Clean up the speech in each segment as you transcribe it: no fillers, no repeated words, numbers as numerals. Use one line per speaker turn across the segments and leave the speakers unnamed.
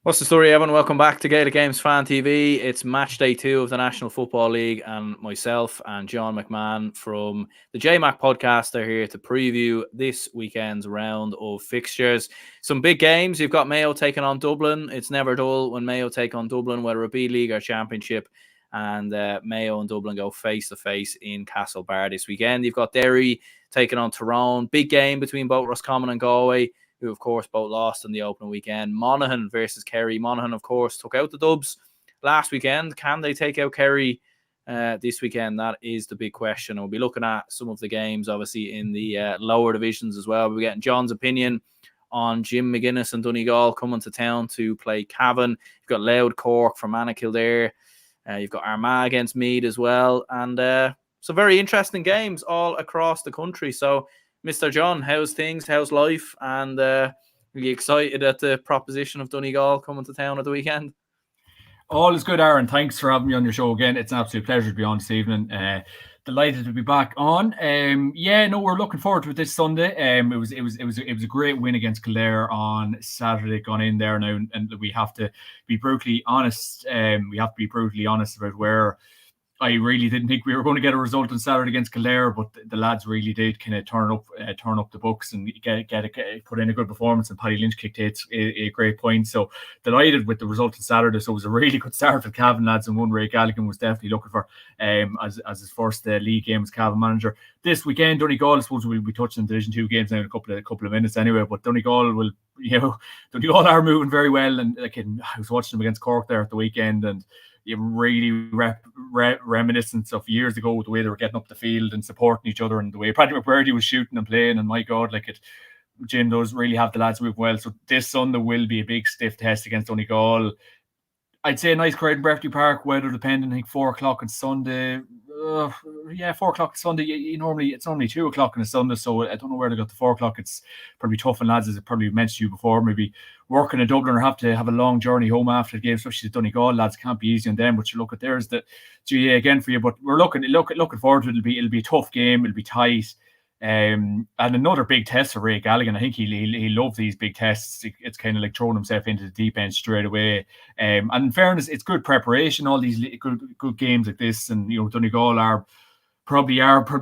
What's the story, Evan? Welcome back to Gaelic Games Fan TV. It's match day 2 of the National Football League, and myself and John McMahon from the JMac podcast are here to preview this weekend's round of fixtures. Some big games. You've got Mayo taking on Dublin. It's never dull when Mayo take on Dublin, whether it be League or Championship. And Mayo and Dublin go face-to-face in Castlebar this weekend. You've got Derry taking on Tyrone. Big game between both Roscommon and Galway, who, of course, both lost in the opening weekend. Monaghan versus Kerry. Monaghan, of course, took out the Dubs last weekend. Can they take out Kerry this weekend? That is the big question. We'll be looking at some of the games, obviously, in the lower divisions as well. We'll be getting John's opinion on Jim McGuinness and Donegal coming to town to play Cavan. You've got Loud Cork from Annakildare. You've got Armagh against Meath as well. And some very interesting games all across the country. So, Mr. John, how's things? How's life? And are you excited at the proposition of Donegal coming to town at the weekend?
All is good, Aaron. Thanks for having me on your show again. It's an absolute pleasure to be on this evening. Delighted to be back on. We're looking forward to it this Sunday. It was a great win against Kildare on Saturday. Gone in there now, and we have to be brutally honest. About where I really didn't think we were going to get a result on Saturday against Kildare, but the lads really did kind of turn up the books and put in a good performance. And Paddy Lynch kicked a great point. So delighted with the result on Saturday. So it was a really good start for the Cavan lads, and one Ray Galligan was definitely looking for as his first league game as Cavan manager. This weekend, Donegal, I suppose we'll be touching Division 2 games now in a couple of minutes anyway. But Donegal Donegal are moving very well, and I was watching them against Cork there at the weekend, and really reminiscent of years ago, the way they were getting up the field and supporting each other, and the way Paddy McBurdy was shooting and playing. And my God, Jim does really have the lads move well. So this Sunday will be a big stiff test against Donegal. I'd say a nice crowd in Breffni Park, weather dependent. I think 4 o'clock on Sunday. 4 o'clock on Sunday. Normally it's only 2 o'clock on a Sunday, so I don't know where they got to 4 o'clock. It's probably tough on lads, as I probably mentioned to you before. Maybe working in Dublin or have to have a long journey home after the game, especially the Donegal lads. Can't be easy on them. But you look at there's the GA again for you. But we're looking forward to it. It'll be a tough game. It'll be tight. And another big test for Ray Galligan. I think he loves these big tests. It's kind of like throwing himself into the deep end straight away. And in fairness, it's good preparation. All these good games like this, and Donegal are probably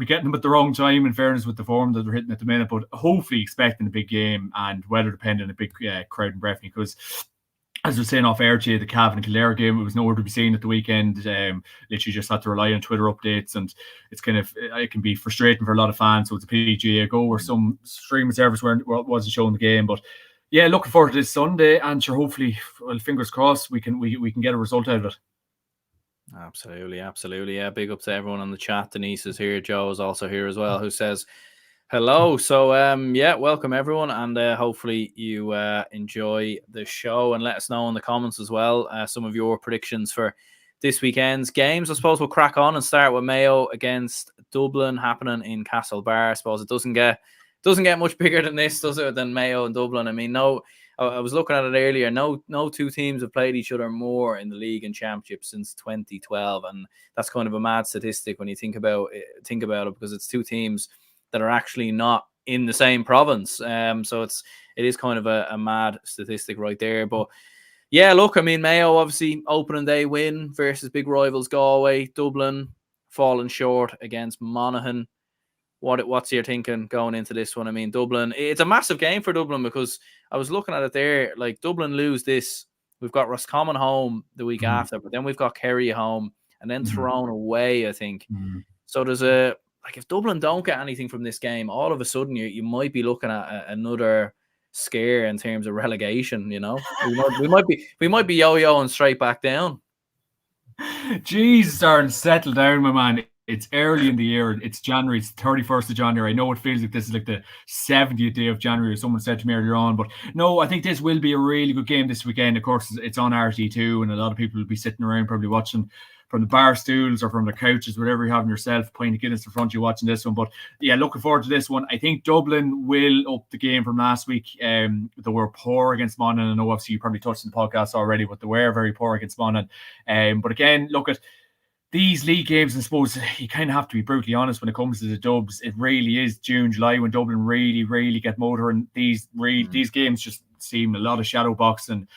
getting them at the wrong time. In fairness, with the form that they're hitting at the minute, but hopefully expecting a big game and weather dependent, a big crowd in Breffni, because, as we were saying off air to you, the Cavan and Kildare game, it was nowhere to be seen at the weekend. Literally just had to rely on Twitter updates, and it can be frustrating for a lot of fans. So it's a PGA go where some streaming service wasn't showing the game. But yeah, looking forward to this Sunday, and sure, hopefully, well, fingers crossed, we can get a result out of it.
Absolutely. Yeah, big up to everyone on the chat. Denise is here. Joe is also here as well, who says hello. So welcome everyone, and hopefully you enjoy the show, and let us know in the comments as well some of your predictions for this weekend's games. I suppose we'll crack on and start with Mayo against Dublin happening in Castlebar. I suppose it doesn't get much bigger than this, does it, than Mayo and Dublin? I mean, no, I was looking at it earlier. No two teams have played each other more in the league and championship since 2012, and that's kind of a mad statistic when you think about it, because it's two teams that are actually not in the same province. So it is kind of a mad statistic right there. But yeah, look, I mean, Mayo obviously opening day win versus big rivals Galway. Dublin falling short against Monaghan. What's your thinking going into this one? I mean, Dublin, it's a massive game for Dublin, because I was looking at it there. Like, Dublin lose this, we've got Roscommon home the week after, but then we've got Kerry home, and then Tyrone away, I think. So there's if Dublin don't get anything from this game, all of a sudden you might be looking at another scare in terms of relegation. We might be yo-yoing straight back down.
Jeez, starting to settle down, my man. It's early in the year. It's January. It's 31st of January. I know it feels like this is like the 70th day of January, as someone said to me earlier on. But no, I think this will be a really good game this weekend. Of course, it's on RT2, and a lot of people will be sitting around probably watching from the bar stools or from the couches, whatever you're having yourself, pint of Guinness in front of you watching this one. But yeah, looking forward to this one. I think Dublin will up the game from last week. They were poor against Monaghan. I know obviously you probably touched on the podcast already, but they were very poor against Monaghan. But again, look at these league games, I suppose you kind of have to be brutally honest when it comes to the Dubs. It really is June, July when Dublin really, really get motor, and these games just seem a lot of shadow boxing.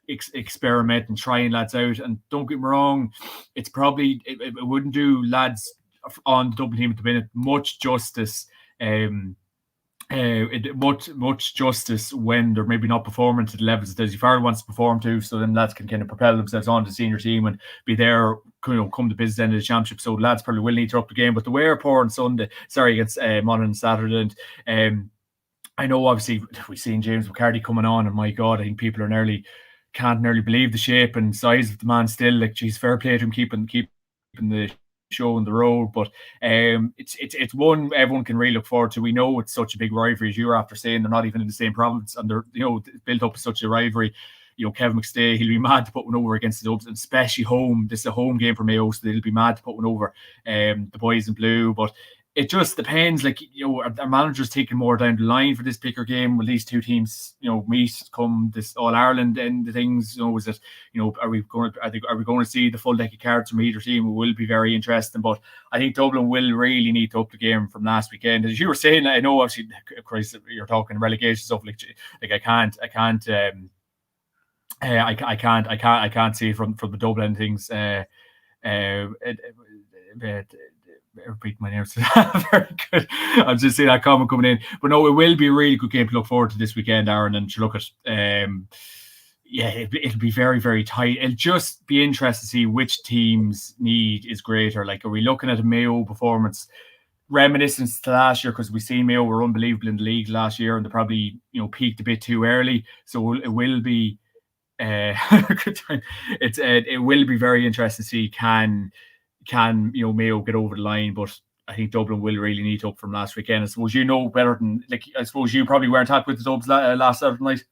experiment and trying lads out. And don't get me wrong, it's probably it wouldn't do lads on the Dublin team at the minute much justice. Much justice when they're maybe not performing to the levels that Dessie Farrell wants to perform to, so then lads can kind of propel themselves on to the senior team and be there, come the business end of the championship. So lads probably will need to up the game, but the way are poor on Sunday, against Monaghan Saturday, and I know obviously we've seen James McCarthy coming on, and my God, I think people are can't nearly believe the shape and size of the man still. Like, geez, fair play to him keeping the show on the road, but it's one everyone can really look forward to. We know it's such a big rivalry, as you were after saying. They're not even in the same province, and they're built up such a rivalry. Kevin McStay, he'll be mad to put one over against the Dubs, and especially home. This is a home game for Mayo, so they'll be mad to put one over the boys in blue. But it just depends. Like, our manager's taking more down the line for this picker game. Will these two teams, meet come this All Ireland end of things? Is it, are we going to see the full deck of cards from either team? It will be very interesting. But I think Dublin will really need to up the game from last weekend. As you were saying, I know obviously, Chris, you're talking relegation stuff. Like I can't see from the Dublin things. Repeat my names. Very good. I'm just seeing that comment coming in, but no, it will be a really good game to look forward to this weekend, Aaron. And to look at, it'll be very, very tight. It'll just be interesting to see which team's need is greater. Like, are we looking at a Mayo performance reminiscent to last year? Because we seen Mayo were unbelievable in the league last year, and they probably peaked a bit too early. So it will be it will be very interesting to see can Mayo get over the line. But I think Dublin will really need to up from last weekend. I suppose better than, I suppose you probably weren't happy with the Dubs last Saturday night.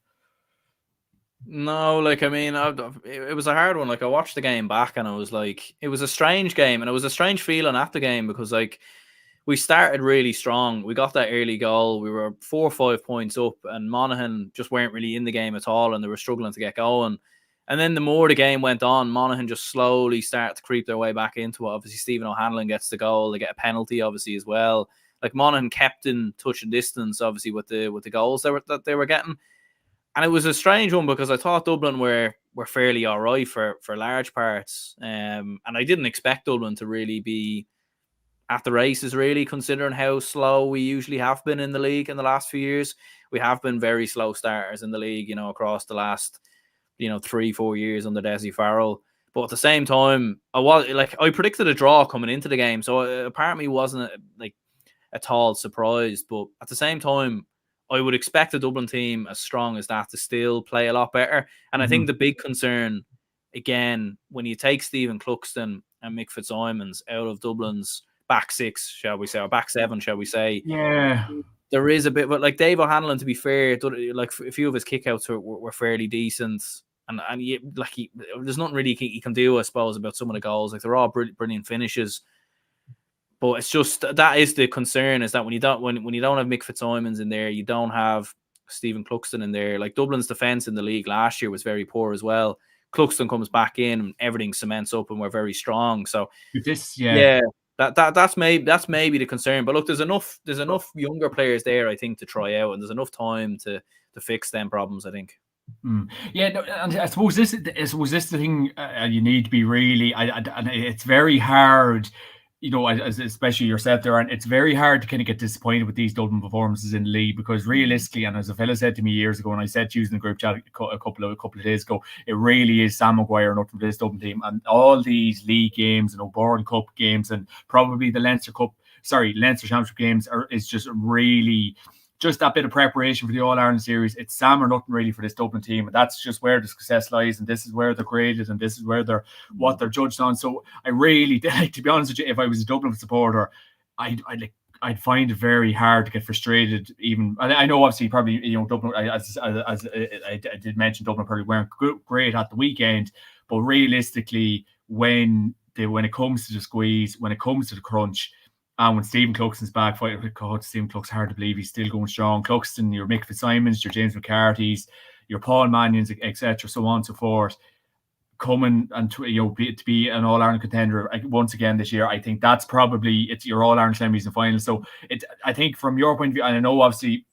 No, it was a hard one. Like, I watched the game back, and it was a strange game, and it was a strange feeling at the game, because we started really strong. We got that early goal. We were 4 or 5 points up, and Monaghan just weren't really in the game at all, and they were struggling to get going. And then the more the game went on, Monaghan just slowly started to creep their way back into it. Obviously, Stephen O'Hanlon gets the goal. They get a penalty, obviously, as well. Like, Monaghan kept in touch and distance, obviously, with the goals that they were getting. And it was a strange one, because I thought Dublin were fairly all right for large parts. And I didn't expect Dublin to really be at the races, really, considering how slow we usually have been in the league in the last few years. We have been very slow starters in the league, across the last 3-4 years under Dessie Farrell. But at the same time, I predicted a draw coming into the game, so apparently wasn't a tall surprise. But at the same time, I would expect a Dublin team as strong as that to still play a lot better. And I think the big concern, again, when you take Stephen Cluxton and Mick Fitzsimons out of Dublin's back six, shall we say, or back seven, shall we say, there is a bit, but like Dave O'Hanlon, to be fair, like a few of his kickouts were fairly decent, and there's nothing really he can do, I suppose, about some of the goals. Like, they're all brilliant finishes, but it's just that is the concern, is that when you don't have Mick Fitzsimons in there, you don't have Stephen Cluxton in there. Like, Dublin's defence in the league last year was very poor as well. Cluxton comes back in, and everything cements up, and we're very strong. So That's maybe the concern. But look, there's enough younger players there, I think, to try out, and there's enough time to fix them problems, I think.
Yeah, no, and I suppose this the thing you need to be really. And it's very hard, especially yourself there, and it's very hard to kind of get disappointed with these Dublin performances in the league, because realistically, and as a fella said to me years ago, and I said to you in the group chat a couple of days ago, it really is Sam Maguire and nothing for this Dublin team. And all these league games and O'Byrne Cup games, and probably the Leinster Championship games is just really just that bit of preparation for the All-Ireland series. It's Sam or nothing really for this Dublin team, and that's just where the success lies, and this is where they're graded, and this is where what they're judged on. So I really, to be honest with you, if I was a Dublin supporter, I'd find it very hard to get frustrated. Even I know, obviously, probably Dublin, as I did mention, Dublin probably weren't great at the weekend, but realistically, when it comes to the squeeze, when it comes to the crunch, and when Stephen Cluxton's back, Stephen Cluxton, hard to believe he's still going strong. Cluxton, your Mick Fitzsimons, your James McCarthy's, your Paul Mannion's, etc., so on and so forth, coming and to be an All-Ireland contender once again this year. I think that's probably it's your All-Ireland semis and finals. So I think from your point of view, and I know obviously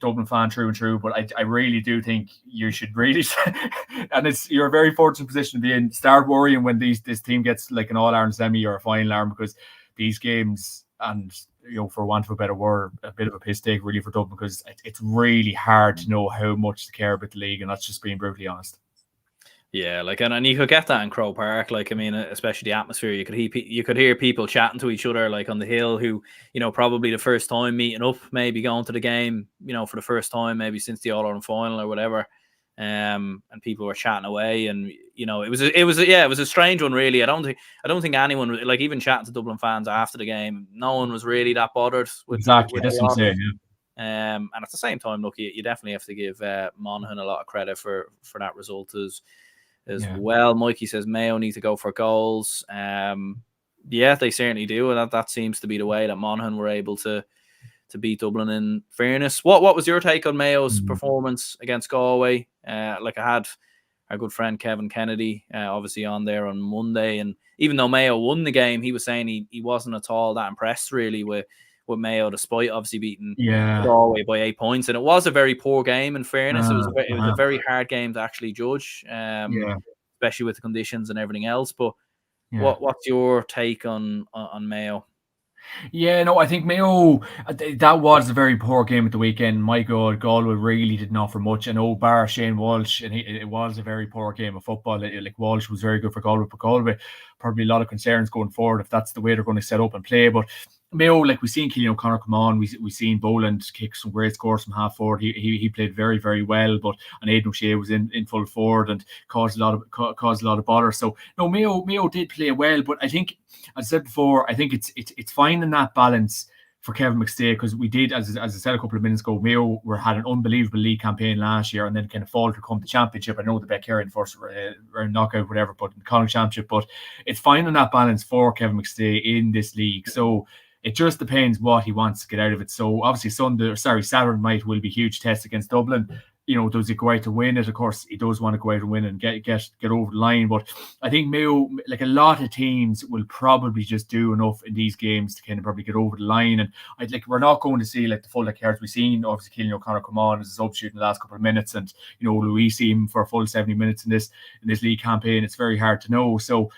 Dublin fan through and through, but I really do think you should really, and you're a very fortunate position to be in. Start worrying when this team gets like an All-Ireland semi or a final arm, because these games, and for want of a better word, a bit of a piss take really for Dublin, because it's really hard to know how much to care about the league, and that's just being brutally honest.
Yeah, like, and you could get that in Crow Park. Like, I mean, especially the atmosphere. You could hear people chatting to each other, like on the hill, who probably the first time meeting up, maybe going to the game, for the first time, maybe since the All Ireland final or whatever. And people were chatting away, and it was a strange one, really. I don't think anyone, like, even chatting to Dublin fans after the game, no one was really that bothered with
exactly.
With
that's what I'm saying.
Yeah. And at the same time, look, you definitely have to give Monaghan a lot of credit for that result as well. Mikey says Mayo need to go for goals. Yeah, they certainly do, and that seems to be the way that Monaghan were able to beat Dublin, in fairness. What was your take on Mayo's performance against Galway? Like, I had our good friend Kevin Kennedy obviously on there on Monday, and even though Mayo won the game, he was saying he wasn't at all that impressed really with Mayo, despite obviously beating Galway by 8 points. And it was a very poor game, in fairness. It was a very hard game to actually judge, especially with the conditions and everything else. But what's your take on Mayo?
Yeah, no, I think Mayo, that was a very poor game at the weekend. My God, Galway really didn't offer much. I know bar Shane Walsh, and it was a very poor game of football. Like, Walsh was very good for Galway, but Galway, probably a lot of concerns going forward if that's the way they're going to set up and play. But Mayo, like, we've seen Cillian O'Connor come on, we've seen Boland kick some great scores from half forward. He played very, very well, but Aidan O'Shea was in full forward and caused a lot of bother. So no, Mayo did play well, but I think, as I said before, I think it's finding that balance for Kevin McStay, because we did, as I said a couple of minutes ago, Mayo had an unbelievable league campaign last year, and then kind of faltered to come to championship. I know the Beck-Heron first round knockout, whatever, but in the Connacht Championship. But it's finding that balance for Kevin McStay in this league. So it just depends what he wants to get out of it. So obviously Saturday night will be a huge test against Dublin. Does he go out to win it? Of course, he does want to go out and win and get over the line. But I think Mayo, like a lot of teams, will probably just do enough in these games to kind of probably get over the line. And we're not going to see like the full cards we've seen. Obviously, Cillian O'Connor come on as a substitute in the last couple of minutes, and Louis see him for a full 70 minutes in this league campaign. It's very hard to know. So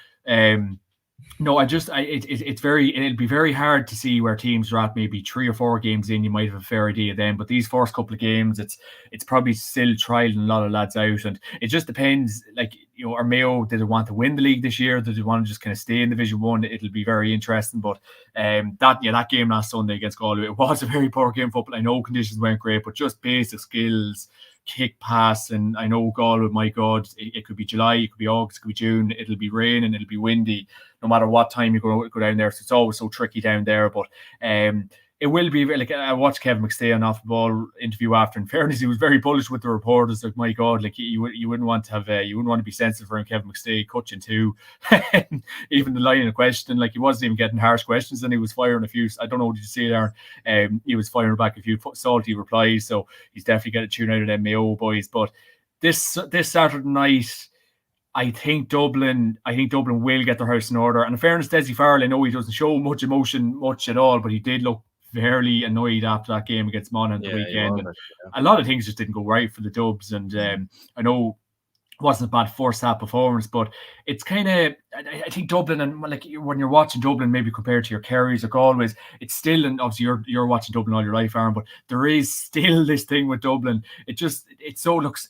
no, it'll be very hard to see where teams are at. Maybe 3 or 4 games in, you might have a fair idea then. But these first couple of games, it's probably still trialing a lot of lads out, and it just depends. Like, are Mayo, did they want to win the league this year? Did they want to just kind of stay in Division 1? It'll be very interesting. But that game last Sunday against Galway, it was a very poor game of football. I know conditions weren't great, but just basic skills, kick, pass. And I know Galway, my God, it could be July, it could be August, it could be June, it'll be raining, it'll be windy, no matter what time you go down there. So it's always so tricky down there. But it will be, like, I watched Kevin McStay on Off the Ball interview after. In fairness, he was very bullish with the reporters. Like, my God, like, you wouldn't want to have you wouldn't want to be sensitive for him, Kevin McStay, coaching too. Even the line of question, like, he wasn't even getting harsh questions, and he was firing a few. I don't know, did you see there? He was firing back a few salty replies. So he's definitely got to tune out of them Mayo boys. But this Saturday night, I think Dublin will get their house in order. And in fairness, Dessie Farrell, I know he doesn't show much emotion much at all, but he did look fairly annoyed after that game against Monaghan the weekend. And a lot of things just didn't go right for the Dubs. And I know it wasn't a bad first half performance, but it's kind of, I think Dublin, and like when you're watching Dublin, maybe compared to your Kerrys or Galways, it's still, and obviously you're watching Dublin all your life, Aaron, but there is still this thing with Dublin. It just looks,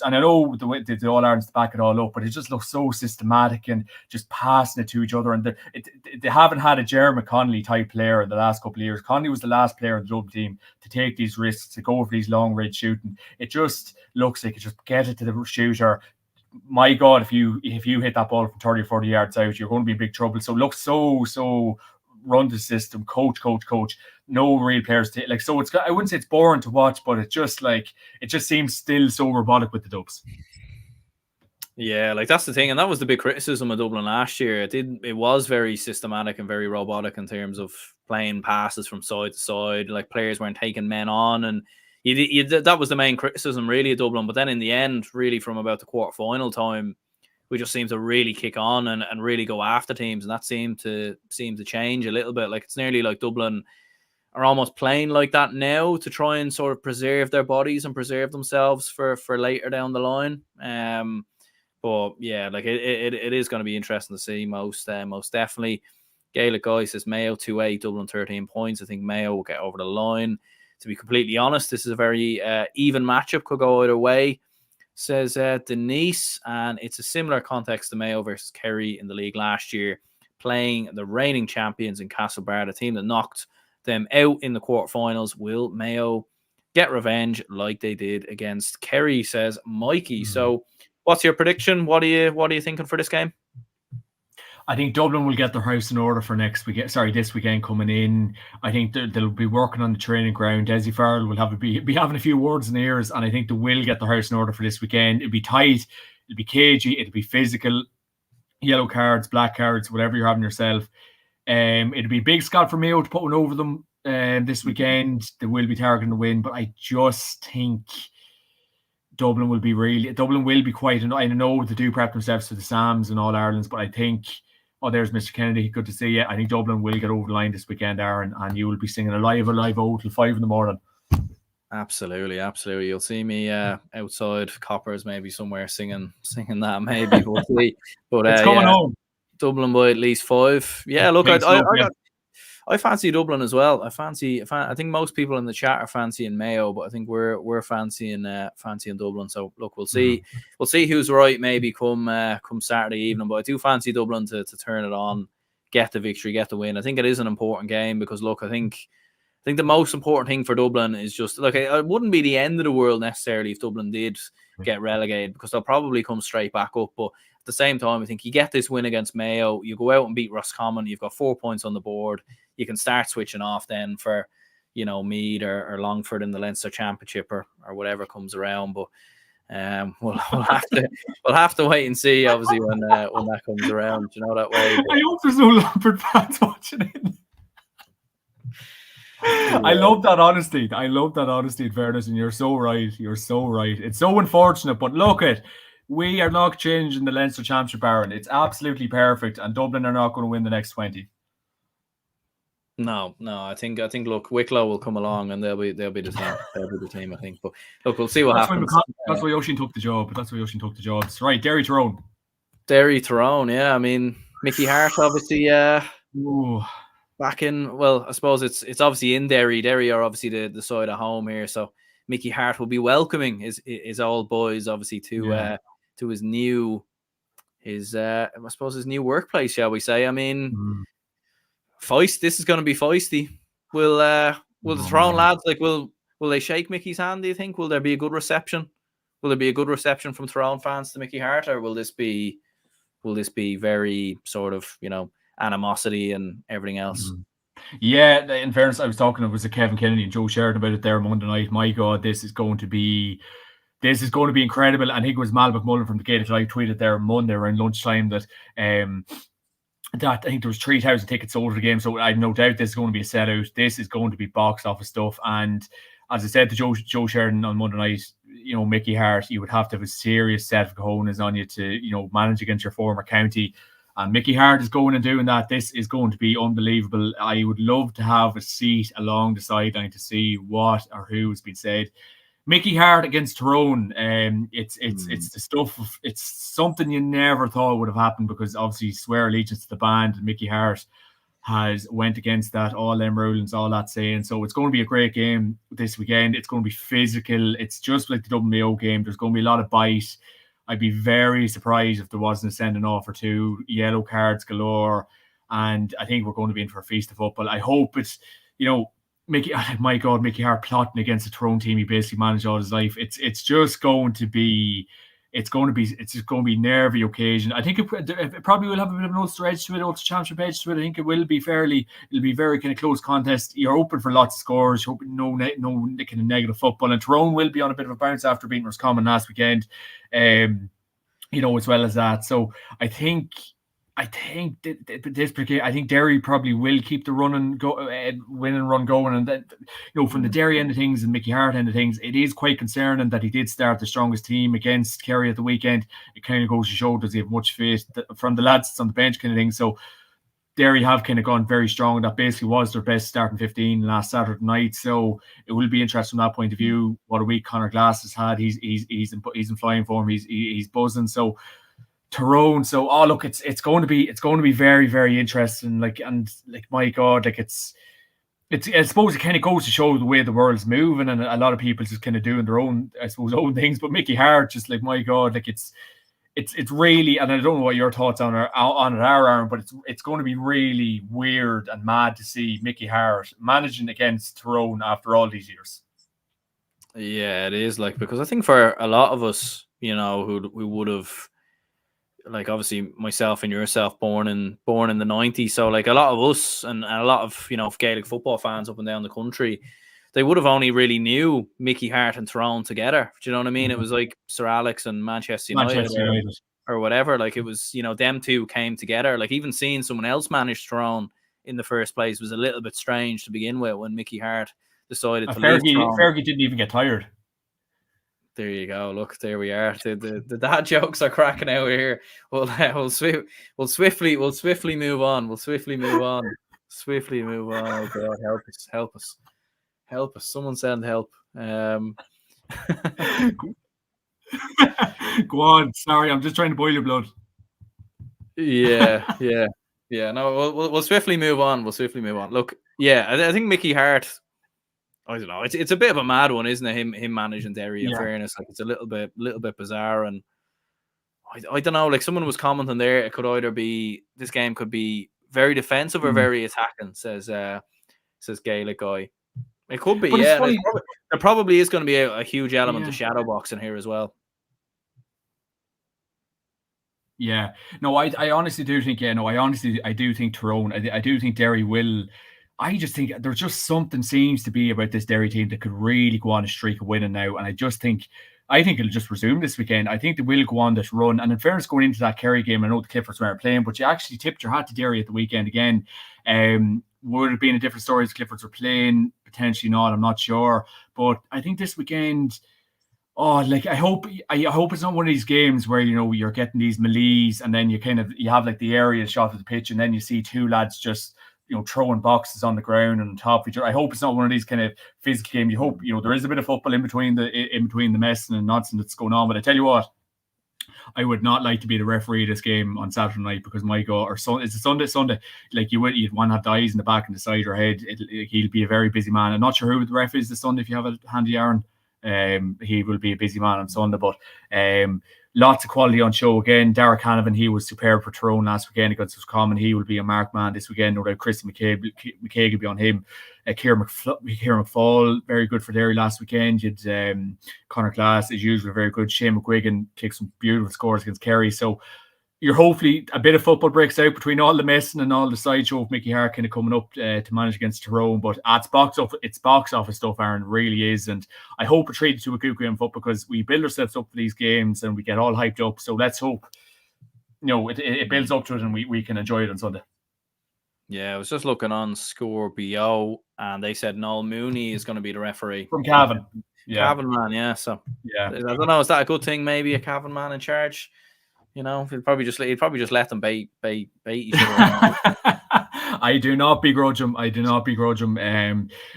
and I know the way the All Ireland's to back it all up, but it just looks so systematic and just passing it to each other. And they haven't had a Jeremy Connolly type player in the last couple of years. Connolly was the last player in the Dublin team to take these risks, to go for these long range shooting. It just looks like it just get it to the shooter. My God, if you hit that ball from 30 or 40 yards out, you're going to be in big trouble. So it looks so run the system, coach. No real players to, like, so I wouldn't say it's boring to watch, but it just seems still so robotic with the Dubs.
Yeah, like, that's the thing, and that was the big criticism of Dublin last year. It was very systematic and very robotic in terms of playing passes from side to side. Like, players weren't taking men on, and that was the main criticism really of Dublin. But then in the end, really from about the quarter-final time, we just seemed to really kick on and really go after teams, and that seemed to change a little bit. Like, it's nearly like Dublin are almost playing like that now to try and sort of preserve their bodies and preserve themselves for later down the line. But yeah, like it is going to be interesting to see most definitely. Gaelic Guy says Mayo 2-8, Dublin 13 points. I think Mayo will get over the line. To be completely honest, this is a very even matchup. Could go either way, says Denise. And it's a similar context to Mayo versus Kerry in the league last year, playing the reigning champions in Castlebar, the team that knocked them out in the quarterfinals. Will Mayo get revenge like they did against Kerry, says Mikey. So what's your prediction? What are you thinking for this game?
I think Dublin will get their house in order for this weekend coming in. I think they'll be working on the training ground. Desi Farrell will be having a few words in ears, and I think they will get their house in order for this weekend. It'll be tight, it'll be cagey, it'll be physical, yellow cards, black cards, whatever you're having yourself. It'll be big Scott for Mayo to put one over them this weekend. They will be targeting the win, but I just think Dublin will be quite. I know they do prep themselves for the Sams and All Irelands, but I think. Oh, there's Mr. Kennedy. Good to see you. I think Dublin will get over the line this weekend, Aaron, and you will be singing Alive O till 5 a.m.
Absolutely. You'll see me outside Coppers, maybe somewhere singing that. Maybe we'll see. But
it's coming home.
Dublin by at least 5. Yeah, look, I fancy Dublin as well. I think most people in the chat are fancying Mayo, but I think we're fancying Dublin. So look, we'll see. We'll see who's right. Maybe come Saturday evening. But I do fancy Dublin to turn it on, get the victory, get the win. I think it is an important game because look, I think the most important thing for Dublin is just look. It wouldn't be the end of the world necessarily if Dublin did get relegated because they'll probably come straight back up. But at the same time, I think you get this win against Mayo, you go out and beat Roscommon, you've got 4 points on the board. You can start switching off then for, Meath or Longford in the Leinster Championship or whatever comes around. But we'll have to wait and see, obviously, when that comes around. That way. But I
hope there's no Longford fans watching it. I love that honesty. In fairness, and you're so right. It's so unfortunate, but look we are not changing the Leinster Championship, Aaron. It's absolutely perfect, and Dublin are not going to win the next 20.
No. I think look, Wicklow will come along and they'll be the team. They'll be the team, I think. But look, we'll see what happens.
That's why Oisin took the job. Right, Derry Tyrone.
Yeah. I mean, Mickey Harte, obviously. Back in, well, I suppose it's obviously in Derry. Derry are obviously the side of home here, so Mickey Harte will be welcoming his old boys, obviously, to his new workplace, shall we say? I mean. This is going to be feisty. Will the Tyrone lads will they shake Mickey's hand? Do you think? Will there be a good reception? Will there be a good reception from Tyrone fans to Mickey Harte, or will this be very sort of animosity and everything else?
Yeah, in fairness, I was talking. It was Kevin Kennedy and Joe Sheridan about it there Monday night. My God, this is going to be incredible. I think it was Mal McMullen from the Gaelic Live tweeted there Monday around lunchtime that I think there was 3,000 tickets sold for the game, so I have no doubt this is going to be a sellout. This is going to be box office stuff, and as I said to Joe Sheridan on Monday night, Mickey Harte, you would have to have a serious set of cojones on you to manage against your former county, and Mickey Harte is going and doing that. This is going to be unbelievable. I would love to have a seat along the sideline to see what or who has been said. Mickey Harte against Tyrone, it's the stuff of, it's something you never thought would have happened because obviously you swear allegiance to the band, and Mickey Harte has went against that, all them rulings, all that saying. So it's going to be a great game this weekend. It's going to be physical. It's just like the Dublin Mayo game. There's going to be a lot of bite. I'd be very surprised if there wasn't a sending off or two, yellow cards galore, and I think we're going to be in for a feast of football. I hope it's, Mickey Harte plotting against the Tyrone team he basically managed all his life. It's just going to be nervy occasion. I think it probably will have a bit of an ulster edge to it, ulster championship edge to it. I think it'll be very kind of close contest. You're open for lots of scores. You're hoping no kind of negative football. And Tyrone will be on a bit of a bounce after beating Roscommon last weekend. As well as that. So I think Derry probably will keep the win and run going, and that from the Derry end of things and Mickey Harte end of things, it is quite concerning that he did start the strongest team against Kerry at the weekend. It kind of goes to show, does he have much faith from the lads on the bench kind of thing. So Derry have kind of gone very strong. That basically was their best starting 15 last Saturday night. So it will be interesting from that point of view. What a week Conor Glass has had. He's in flying form. He's buzzing. So Tyrone. So look, it's going to be very, very interesting. Like my God, like it's I suppose it kind of goes to show the way the world's moving, and a lot of people just kind of doing their own, I suppose, own things. But Mickey Harte, just like, my God, like it's really, and I don't know what your thoughts on it are, but it's going to be really weird and mad to see Mickey Harte managing against Tyrone after all these years.
Yeah, it is, like, because I think for a lot of us, you know, who would have, like, obviously myself and yourself born in the 90s, so like a lot of us and a lot of, you know, Gaelic football fans up and down the country, they would have only really knew Mickey Harte and Tyrone together. Do you know what I mean? It was like Sir Alex and Manchester United or whatever. Like, it was, you know, them two came together. Like, even seeing someone else manage Tyrone in the first place was a little bit strange to begin with when Mickey Harte decided to leave Tyrone.
Fergie didn't even get tired.
There you go. Look, there we are. The dad jokes are cracking out here. We'll swiftly move on. Swiftly move on. Oh God, help us. Someone send help.
Go on. Sorry, I'm just trying to boil your blood.
Yeah. No, we'll swiftly move on. Look, yeah, I think Mickey Harte, I don't know. It's a bit of a mad one, isn't it? Him managing Derry. In fairness, like, it's a little bit bizarre, and I don't know. Like, someone was commenting there, it could either be, this game could be very defensive or very attacking. Says Gaelic guy. It could be, yeah. There probably is going to be a huge element of shadow boxing here as well.
Yeah, no, I honestly do think, I do think Tyrone. I do think Derry will. I just think there's just something seems to be about this Derry team that could really go on a streak of winning now. And I think it'll just resume this weekend. I think they will go on this run. And in fairness, going into that Kerry game, I know the Cliffords weren't playing, but you actually tipped your hat to Derry at the weekend again. Would it have been a different story if the Cliffords were playing? Potentially not. I'm not sure. But I think this weekend, I hope it's not one of these games where, you know, you're getting these melees and then you have like the aerial shot of the pitch and then you see two lads just, you know, throwing boxes on the ground and on top of each other. I hope it's not one of these kind of physical games. You hope, you know, there is a bit of football in between the messing and nonsense that's going on. But I tell you what, I would not like to be the referee of this game on Saturday night, because my God, it's a Sunday. Like, you'd want to have the eyes in the back and the side of your head. He'll be a very busy man. I'm not sure who the ref is this Sunday. If you have it handy, Aaron, he will be a busy man on Sunday. But lots of quality on show again. Derek Hanavan, he was superb for Tyrone last weekend against Roscommon. He will be a mark man this weekend. No doubt Chris McCaig will be on him. Kieran McFall, very good for Derry last weekend. You'd Conor Glass, as usual, very good. Shane McGuigan kicked some beautiful scores against Kerry. So you're hopefully a bit of football breaks out between all the messing and all the sideshow of Mickey Harte kind of coming up to manage against Tyrone. But it's box office stuff, Aaron, really is. And I hope it treated to a good game foot, because we build ourselves up for these games and we get all hyped up. So let's hope, you know, it builds up to it and we can enjoy it on Sunday.
Yeah, I was just looking on Score BO and they said Noel Mooney is going to be the referee.
From Cavan.
Yeah. Cavan man, yeah. So
yeah,
I don't know, is that a good thing? Maybe a Cavan man in charge? You know, he'd probably just let them bait each other.
I do not begrudge him.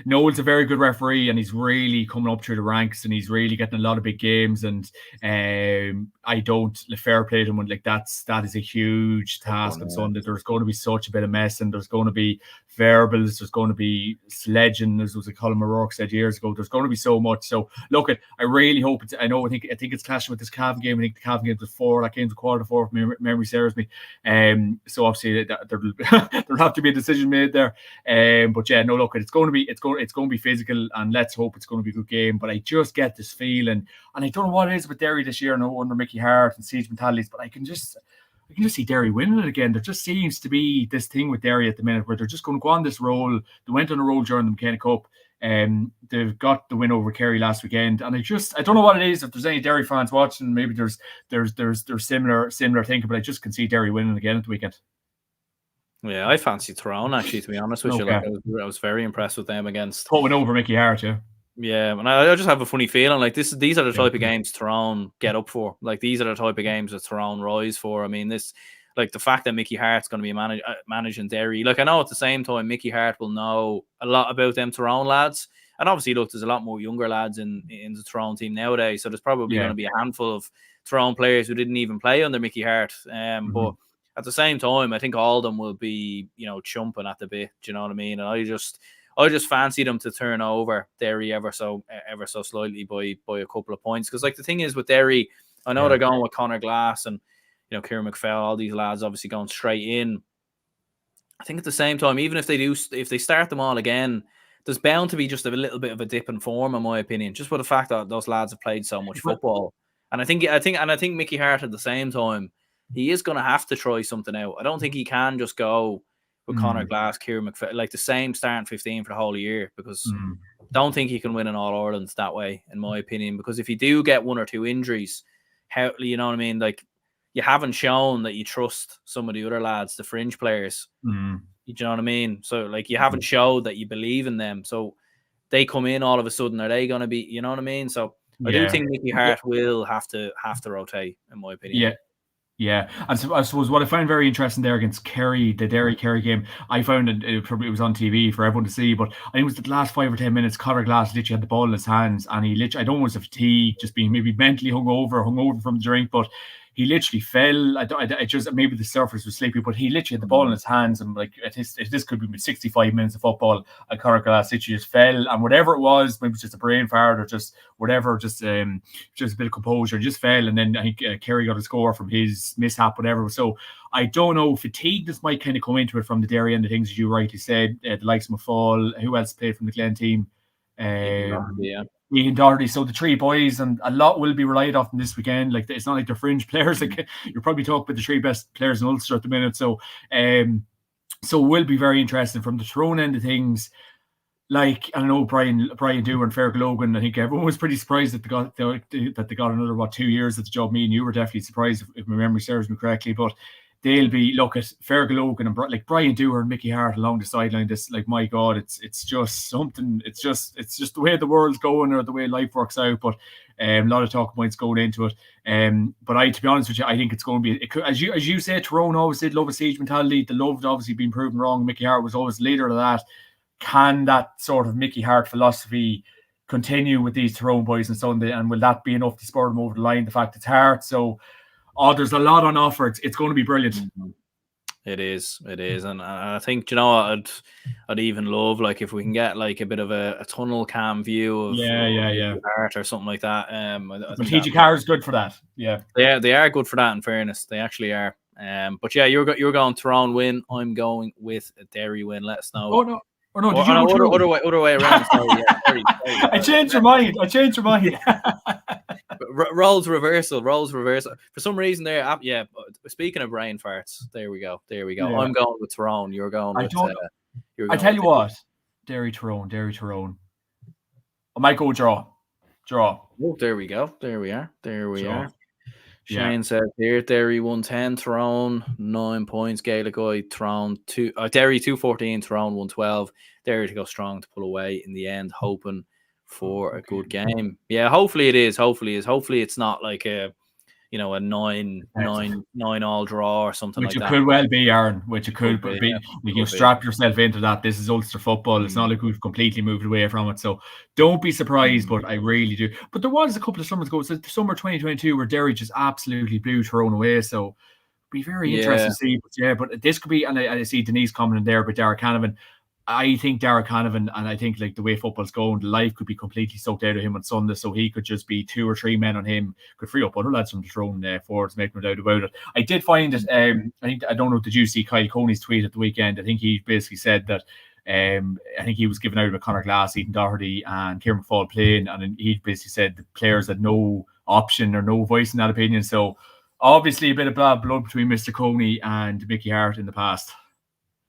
Noel's a very good referee, and he's really coming up through the ranks, and he's really getting a lot of big games. And I don't fair play to him. Like, that is a huge task on Sunday. There's going to be such a bit of mess, and there's going to be variables. There's going to be sledging, as was a Colin O'Rourke said years ago. There's going to be so much. So look, I really hope it's. I think it's clashing with this Cavan game. I think the Cavan game was 4. That game's quarter to 4. If memory serves me. So obviously there'll have to be a decision made there. But yeah, no, look, it's going to be physical, and let's hope it's going to be a good game. But I just get this feeling, and I don't know what it is with Derry this year, under Mickey Harte and siege mentalities, but I can just see Derry winning it again. There just seems to be this thing with Derry at the minute where they're just going to go on this roll. They went on a roll during the McKenna Cup. They've got the win over Kerry last weekend, and I don't know what it is. If there's any Derry fans watching, maybe there's similar thinking, but I just can see Derry winning again at the weekend.
Yeah, I fancy Tyrone, actually, to be honest with you. Like, I was very impressed with them against
putting over Mickey Harte.
Yeah, and I just have a funny feeling like these are the type of games Tyrone get up for. Like, these are the type of games that Tyrone rise for. I mean, like the fact that Mickey Harte's going to be managing Derry. Like, I know at the same time, Mickey Harte will know a lot about them Tyrone lads. And obviously, look, there's a lot more younger lads in the Tyrone team nowadays. So there's probably going to be a handful of Tyrone players who didn't even play under Mickey Harte. But at the same time, I think all of them will be, chumping at the bit. Do you know what I mean? And I just fancy them to turn over Derry ever so slightly by a couple of points. Because like the thing is with Derry, I know they're going with Conor Glass and Kieran McFell, all these lads obviously going straight in. I think at the same time, even if they start them all again, there's bound to be just a little bit of a dip in form, in my opinion, just for the fact that those lads have played so much football. And I think Mickey Harte at the same time, he is going to have to try something out. I don't think he can just go with Conor Glass, Kieran McFell, like the same starting 15 for the whole year, because I don't think he can win an All-Ireland that way, in my opinion. Because if you do get one or two injuries, how, you know what I mean? Like, you haven't shown that you trust some of the other lads, the fringe players. You know what I mean? So, like, you haven't showed that you believe in them. So, they come in all of a sudden. Are they going to be? You know what I mean? So, I do think Mickey Harte will have to rotate, in my opinion.
Yeah. And so I suppose what I found very interesting there against Kerry, the Derry-Kerry game, I found it probably was on TV for everyone to see, but I think it was the last 5 or 10 minutes, Conor Glass literally had the ball in his hands, and he literally, I don't know, was a fatigue, just being maybe mentally hungover from the drink, but he literally fell. I just, maybe the surface was sleepy, but he literally had the ball in his hands, and like this could be 65 minutes of football, and Conor Glass literally just fell, and whatever it was, maybe it was just a brain fart or just whatever, just a bit of composure, just fell, and then I think Kerry got a score from his mishap, whatever. So I don't know, fatigue just might kind of come into it from the Derry end of things, as you rightly said. The likes of McFall, who else played from the Glen team? Ian Doherty. So the three boys, and a lot will be relied off them this weekend. Like, it's not like they're fringe players. Like, you're probably talking about the three best players in Ulster at the minute. So will be very interesting from the Tyrone end of things. Like, I don't know, Brian Dewar and Fergal Logan, I think everyone was pretty surprised that they got another 2 years at the job. Me and you were definitely surprised, if my memory serves me correctly. But they'll be, look at Fergal Logan and like Brian Dewar and Mickey Harte along the sideline. This, like, my God, it's just something. It's just the way the world's going, or the way life works out. But a lot of talking points going into it. But to be honest with you, I think it's going to be, as you say, Tyrone always did love a siege mentality. The love had obviously been proven wrong. Mickey Harte was always the leader of that. Can that sort of Mickey Harte philosophy continue with these Tyrone boys on Sunday? And will that be enough to spur them over the line? The fact it's Harte. So, there's a lot on offer. It's going to be brilliant.
It is, and I think, you know, I'd even love, like, if we can get like a bit of a tunnel cam view of Harte or something like that.
But TG Carr is good for that. Yeah,
they are good for that. In fairness, they actually are. But yeah, you're going Tyrone win. I'm going with a Derry win. Let us know.
Oh no. Or no, did you go
other way around? Sorry, sorry.
I changed your mind.
Roles reversal. For some reason there, yeah. Speaking of brain farts, there we go. Yeah. I'm going with Tyrone. You're going with.
I tell you what, Derry Tyrone. I might go draw.
Oh, there we go. There we are. Shane said here, Derry 110, Tyrone 9 points, Gaelic Tyrone 2, Derry 214, Tyrone 112. Derry to go strong to pull away in the end, hoping for a good game. Yeah, hopefully it is. Hopefully it's not like a 9 all draw or something like that.
Which it could well be, Aaron. Which it could be. You strap yourself into that. This is Ulster football. It's not like we've completely moved away from it. So don't be surprised, but I really do. But there was a couple of summers ago, so the summer 2022, where Derry just absolutely blew Tyrone away. So be very interesting to see. But this could be, and I see Denise coming in there, but Derek Canavan. I think Derek Canavan, and I think, like, the way football's going, the life could be completely soaked out of him on Sunday, so he could just be 2 or 3 men on him, could free up other lads from the Tyrone forwards, make no doubt about it. I did find it, I don't know, did you see Kyle Coney's tweet at the weekend? I think he basically said that, I think he was given out about Conor Glass, Ethan Doherty and Kieran McFall playing, and he basically said the players had no option or no voice in that opinion. So obviously a bit of bad blood between Mr. Coney and Mickey Harte in the past.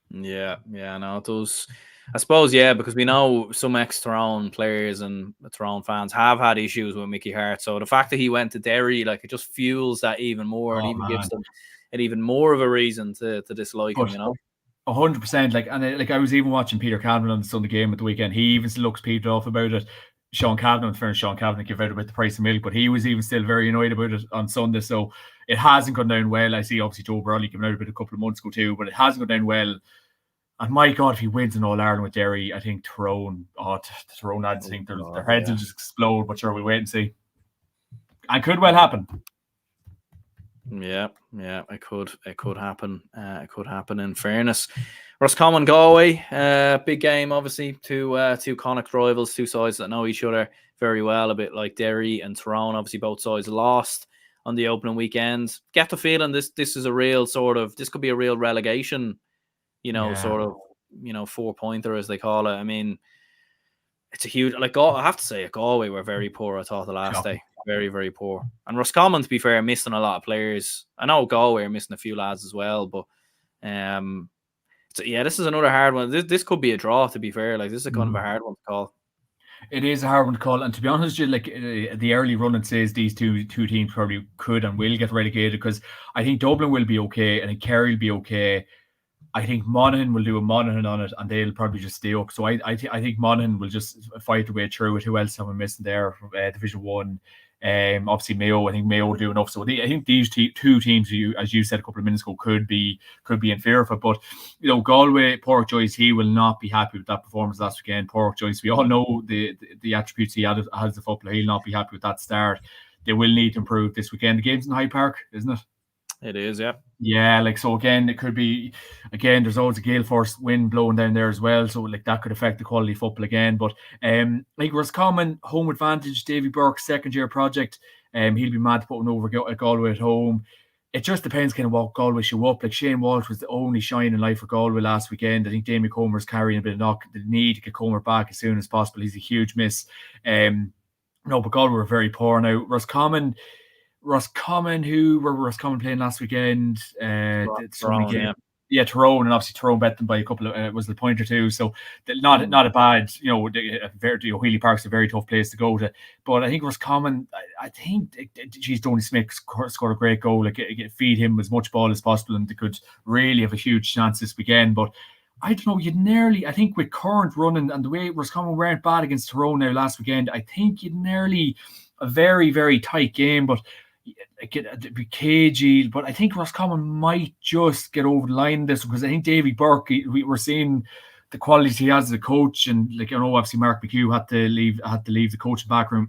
Yeah, no, it does. I suppose, because we know some ex-Tyrone players and Tyrone fans have had issues with Mickey Harte. So the fact that he went to Derry, like, it just fuels that even more, and even gives them an even more of a reason to dislike him, you know.
100%. Like, and I was even watching Peter Cameron on the Sunday game at the weekend. He even looks peeved off about it. Sean Cavanagh, in fairness, Sean Cavanagh gave out about the price of milk, but he was even still very annoyed about it on Sunday. So it hasn't gone down well. I see obviously Joe Burley came out about a couple of months ago too, but it hasn't gone down well. And my God, if he wins in All Ireland with Derry, I think Tyrone, Tyrone lads, I think their heads will just explode. But sure, we'll wait and see. And could well happen.
Yeah, it could happen. It could happen. In fairness, Roscommon Galway, big game, obviously. Two Connacht rivals, two sides that know each other very well, a bit like Derry and Tyrone. Obviously, both sides lost on the opening weekend. Get the feeling this is a real this could be a real relegation, sort of 4-pointer as they call it. I mean, it's a huge, I have to say, at Galway were very poor, I thought, the last day. Very, very poor. And Roscommon, to be fair, missing a lot of players. I know Galway are missing a few lads as well, but this is another hard one. This could be a draw, to be fair. This is a kind of a hard one to call.
It is a hard one to call. And to be honest, the early run, it says these two teams probably could and will get relegated, because I think Dublin will be okay. I think Kerry will be okay. I think Monaghan will do a Monaghan on it, and they'll probably just stay up. So I think Monaghan will just fight their way through it. Who else am I missing there from Division 1? Obviously Mayo. I think Mayo will do enough. So I think these two teams, as you said a couple of minutes ago, could be in fear of it. But Galway, Pádraig Joyce, he will not be happy with that performance last weekend. Pádraig Joyce, we all know the attributes he had as a footballer. He'll not be happy with that start. They will need to improve this weekend. The game's in Hyde Park, isn't it?
It is, yeah.
Yeah, so again, it could be, there's always a gale force wind blowing down there as well, so that could affect the quality of football again. But Roscommon, home advantage, Davy Burke's second year project, he'll be mad to put one over Galway at home. It just depends kind of what Galway show up. Shane Walsh was the only shining light for Galway last weekend. I think Damien Comer's carrying a bit of knock. The need to get Comer back as soon as possible. He's a huge miss. But Galway were very poor now. Roscommon, who were Roscommon playing last weekand?
Tyrone,
Tyrone, and obviously Tyrone bet them by a couple of was the point or two. So not a bad, Wheelie Park's a very tough place to go to. But I think Roscommon, I think Donny Smith scored a great goal. Feed him as much ball as possible, and they could really have a huge chance this weekend. But I don't know, I think with current running and the way Roscommon weren't bad against Tyrone now last weekend, I think you'd nearly a very, very tight game, but it'd be cagey. But I think Roscommon might just get over the line this, because I think Davy Burke, we're seeing the qualities he has as a coach, and obviously Mark McHugh had to leave the coaching backroom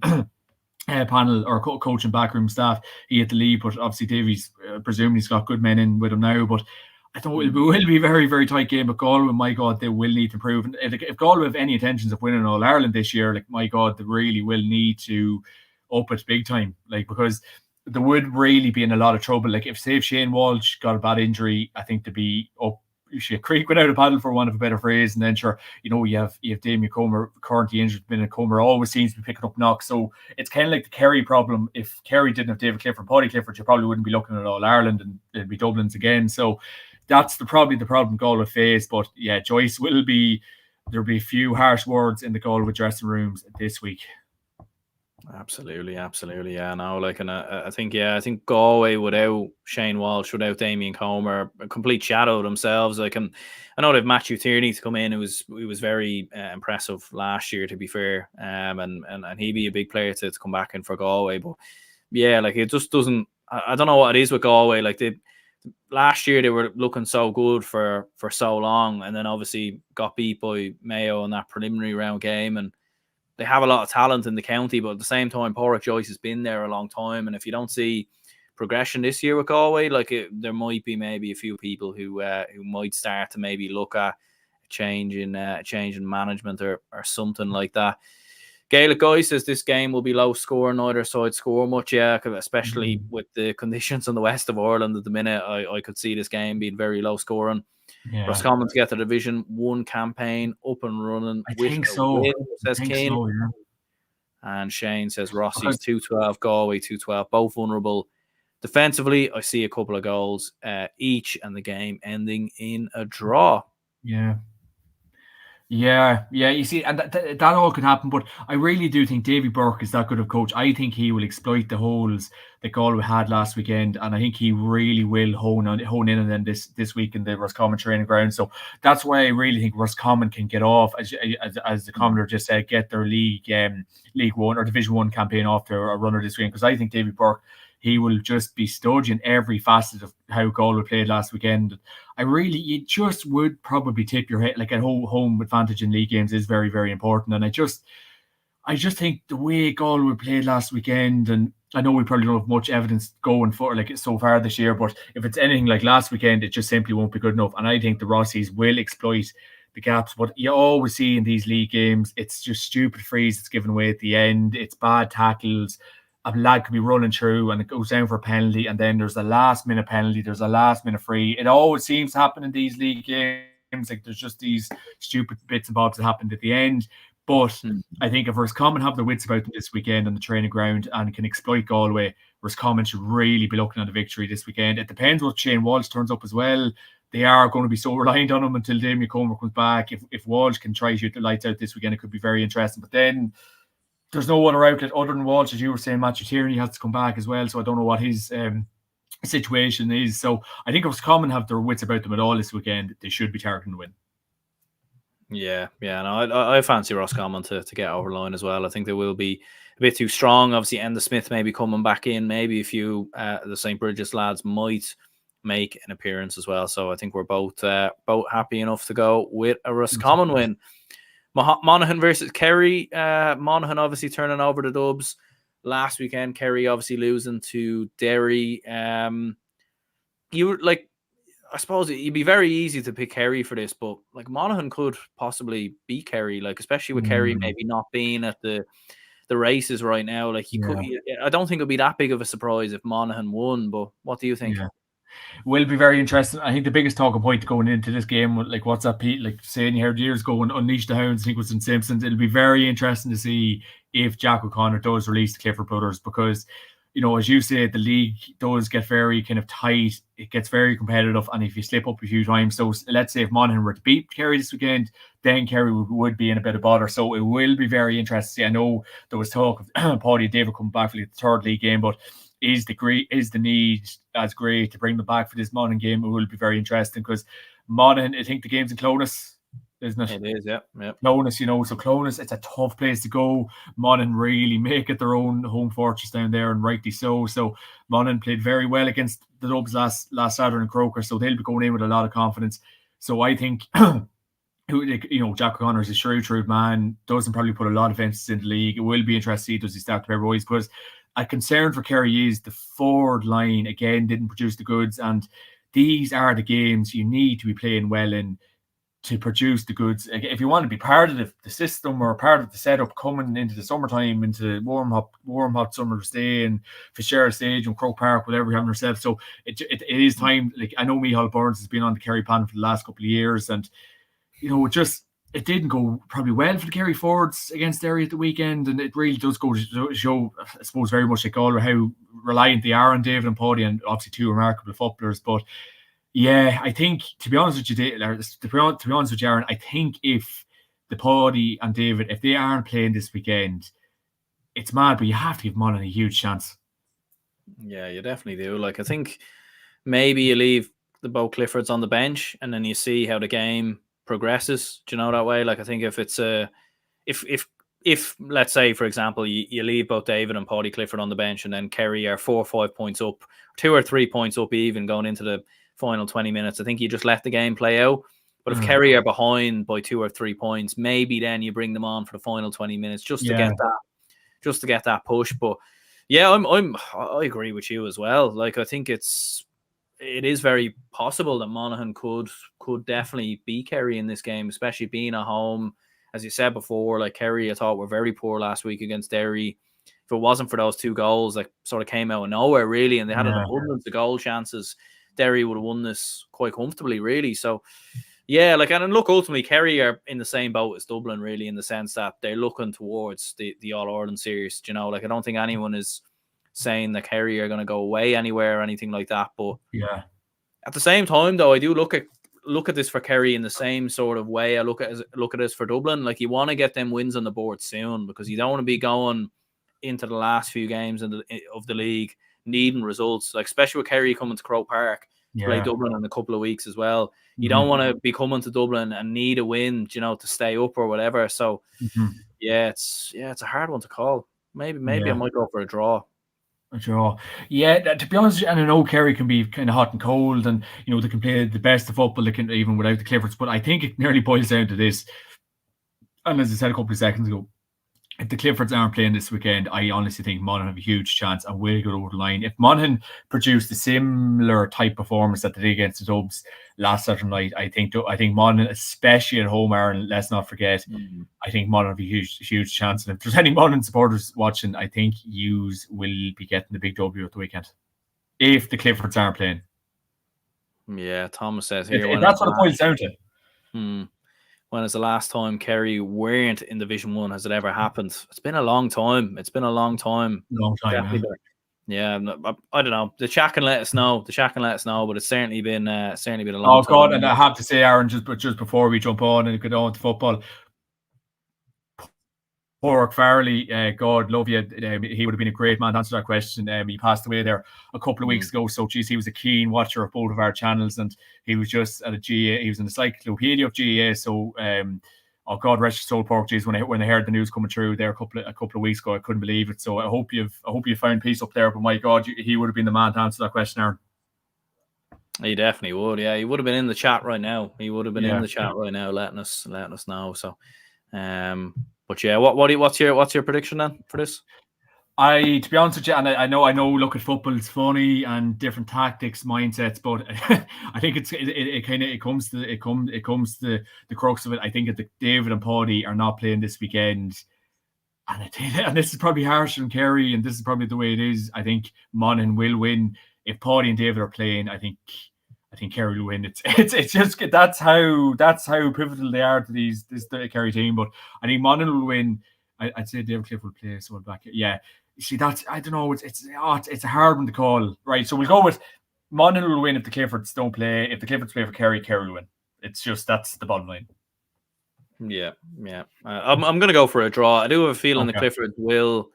panel or coaching backroom staff. He had to leave, but obviously Davy's presuming he's got good men in with him now. But I think it will be a very, very tight game. But Galway, my God, they will need to improve. And if Galway have any intentions of winning All Ireland this year, my God, they really will need to up it big time. Because they would really be in a lot of trouble. If Shane Walsh got a bad injury, I think to be up a creek without a paddle, for want of a better phrase. And then sure, you have Damien Comer currently injured. Comer always seems to be picking up knocks. So it's kind of like the Kerry problem. If Kerry didn't have David Clifford, Paddy Clifford, you probably wouldn't be looking at All Ireland, and it'd be Dublin's again. So that's probably the problem Galway face. But yeah, Joyce there'll be a few harsh words in the Galway dressing rooms this week.
Absolutely. Yeah, no, and I think Galway without Shane Walsh, without Damien Comer, a complete shadow themselves. I know they've Matthew Tierney to come in. He was very impressive last year, to be fair, and he'd be a big player to come back in for Galway. But yeah, it just doesn't. I don't know what it is with Galway. Last year they were looking so good for so long, and then obviously got beat by Mayo in that preliminary round game, and they have a lot of talent in the county, but at the same time, Pádraig Joyce has been there a long time. And if you don't see progression this year with Galway, there might be maybe a few people who might start to maybe look at a change in management or something like that. Gaelic Guy says this game will be low scoring. Neither side score much, especially with the conditions in the west of Ireland at the minute. I could see this game being very low scoring. Yeah. Roscommon to get the Division 1 campaign up and running.
I think so. Win,
says Kane. So, yeah. And Shane says Rossi's 2-12, Galway 2-12, both vulnerable. Defensively, I see a couple of goals each, and the game ending in a draw.
Yeah. Yeah, you see, and that all could happen, but I really do think Davy Burke is that good of coach. I think he will exploit the holes that Galway had last weekend, and I think he really will hone in on them this week in the Roscommon training ground. So that's why I really think Roscommon can get off, as the commenter just said, get their League One or Division One campaign off to a runner this weekend, because I think Davy Burke, he will just be studging every facet of how Galway played last weekend. You just would probably tip your head, like at home advantage in league games is very, very important. And I just think the way Galway played last weekend, and I know we probably don't have much evidence going for like so far this year, but if it's anything like last weekend, it just simply won't be good enough. And I think the Rossies will exploit the gaps. But you always see in these league games, it's just stupid frees that's given away at the end. It's bad tackles. A lad could be running through and it goes down for a penalty, and then there's a last minute penalty, there's a last minute free. It always seems to happen in these league games. Like there's just these stupid bits and bobs that happened at the end. But I think if Roscommon have their wits about them this weekend on the training ground and can exploit Galway, Roscommon should really be looking at a victory this weekend. It depends what Shane Walsh turns up as well. They are going to be so reliant on him until Damien Comer comes back. If Walsh can try to shoot the lights out this weekend, it could be very interesting. But then there's no other outlet other than Walsh, as you were saying. Matthew Tierney has to come back as well, so I don't know what his situation is. So I think if Roscommon have their wits about them at all this weekend, they should be targeting the win.
Yeah. No, I fancy Roscommon to get over the line as well. I think they will be a bit too strong. Obviously, Enda Smith maybe coming back in. Maybe a few the St. Bridget's lads might make an appearance as well. So I think we're both happy enough to go with a Roscommon win. Monaghan versus Kerry. Monaghan obviously turning over the Dubs last weekend. Kerry obviously losing to Derry. I suppose it'd be very easy to pick Kerry for this, but like Monaghan could possibly beat Kerry, like especially with Kerry maybe not being at the races right now. Like I don't think it'd be that big of a surprise if Monaghan won. But what do you think?
Yeah. Will be very interesting. I think the biggest talking point going into this game, like what's that, Pete? Like saying you heard years ago, Unleash the Hounds, I think it was in Simpsons. It'll be very interesting to see if Jack O'Connor does release the Clifford brothers, because as you say, the league does get very kind of tight. It gets very competitive, and if you slip up a few times, so let's say if Monaghan were to beat Kerry this weekend, then Kerry would be in a bit of bother. So it will be very interesting. I know there was talk of Paddy and David coming back for the third league game, but is the need as great to bring them back for this Monaghan game? It will be very interesting, because Monaghan, I think the game's in Clonus, isn't it?
It is, yeah.
Clonus, so Clonus, it's a tough place to go. Monaghan really make it their own home fortress down there, and rightly so. So Monaghan played very well against the Dubs last Saturday in Croker, so they'll be going in with a lot of confidence. So I think Jack O'Connor is a shrewd man, doesn't probably put a lot of emphasis in the league. It will be interesting to see, does he start to pair boys, because a concern for Kerry is the forward line again didn't produce the goods, and these are the games you need to be playing well in to produce the goods. If you want to be part of the system or part of the setup coming into the summertime, into warm hot summer stay in Fitzgerald Stage and Croke Park, whatever you're having yourself. So it is time. Like I know Micheál Burns has been on the Kerry panel for the last couple of years, and it didn't go probably well for the Kerry forwards against Derry at the weekend, and it really does go to show, I suppose, very much like Galway, how reliant they are on David and Paddy, and obviously two remarkable footballers. But yeah, I think, to be honest with you, Aaron, I think if the Paddy and David, if they aren't playing this weekend, it's mad, but you have to give Monaghan a huge chance.
Yeah, you definitely do. Like I think maybe you leave the Bo Cliffords on the bench, and then you see how the game progresses. Do you know that way? Like I think if it's if let's say, for example, you leave both David and Paddy Clifford on the bench, and then Kerry are 4 or 5 points up, 2 or 3 points up even going into the final 20 minutes, I think you just let the game play out. But if Kerry are behind by 2 or 3 points, maybe then you bring them on for the final 20 minutes just to get that push. But yeah, I agree with you as well. Like I think it is very possible that Monaghan could definitely beat Kerry in this game, especially being at home. As you said before, like Kerry, I thought were very poor last week against Derry. If it wasn't for those 2 goals that sort of came out of nowhere, really, and they had an abundance of goal chances, Derry would have won this quite comfortably, really. So, yeah, and look, ultimately, Kerry are in the same boat as Dublin, really, in the sense that they're looking towards the All-Ireland series. I don't think anyone is saying that Kerry are going to go away anywhere or anything like that. But
yeah,
at the same time, though, I do look at look at this for Kerry in the same sort of way I look at this for Dublin. Like, you want to get them wins on the board soon, because you don't want to be going into the last few games of the league needing results. Like, especially with Kerry coming to Croke Park to play Dublin in a couple of weeks as well. You don't want to be coming to Dublin and need a win, to stay up or whatever. So it's a hard one to call. Maybe I might go for a draw.
A draw. Yeah, to be honest, and I know Kerry can be kind of hot and cold, and they can play the best of football, they can, even without the Cliffords, but I think it nearly boils down to this. And as I said a couple of seconds ago, if the Cliffords aren't playing this weekend, I honestly think Monaghan have a huge chance and will go over the line. If Monaghan produced a similar type performance that they did against the Dubs last Saturday night, I think Monaghan, especially at home, Aaron, let's not forget, I think Monaghan have a huge chance. And if there's any Monaghan supporters watching, I think yous will be getting the big W at the weekend if the Cliffords aren't playing.
Yeah, Thomas says here.
That's what it boils down to.
When is the last time Kerry weren't in Division 1? Has it ever happened? It's been a long time.
Long time.
Yeah, I don't know. The chat can let us know. But it's certainly been a long time.
Oh God, and I have to say, Aaron, just before we jump on and get on to football, Pork Farrelly, God love you. He would have been a great man to answer that question. He passed away there a couple of weeks ago. So, geez, he was a keen watcher of both of our channels, and he was just at a GA. He was in the encyclopedia of GA. So, oh God, rest your soul, Pork. Geez, when I heard the news coming through there a couple of weeks ago, I couldn't believe it. So, I hope you found peace up there. But my God, he would have been the man to answer that question, Aaron.
He definitely would. Yeah, he would have been in the chat right now. Letting us know. So, but yeah, what's your prediction then for this?
To be honest with you, and I know. Look, at football, it's funny and different tactics, mindsets, but I think it comes to the crux of it. I think that David and Paddy are not playing this weekend, and this is probably harsh on Kerry, and this is probably the way it is. I think Monaghan will win. If Paddy and David are playing, I think Kerry will win. It's just that's how pivotal they are to the Kerry team. But I think Monaghan will win. I'd say David Cliff will play someone back. Yeah, see, that's, I don't know. It's a hard one to call, right? So we'll go with Monaghan will win if the Cliffords don't play. If the Cliffords play for Kerry, Kerry will win. It's just, that's the bottom line.
Yeah. I'm going to go for a draw. I do have a feeling the Cliffords will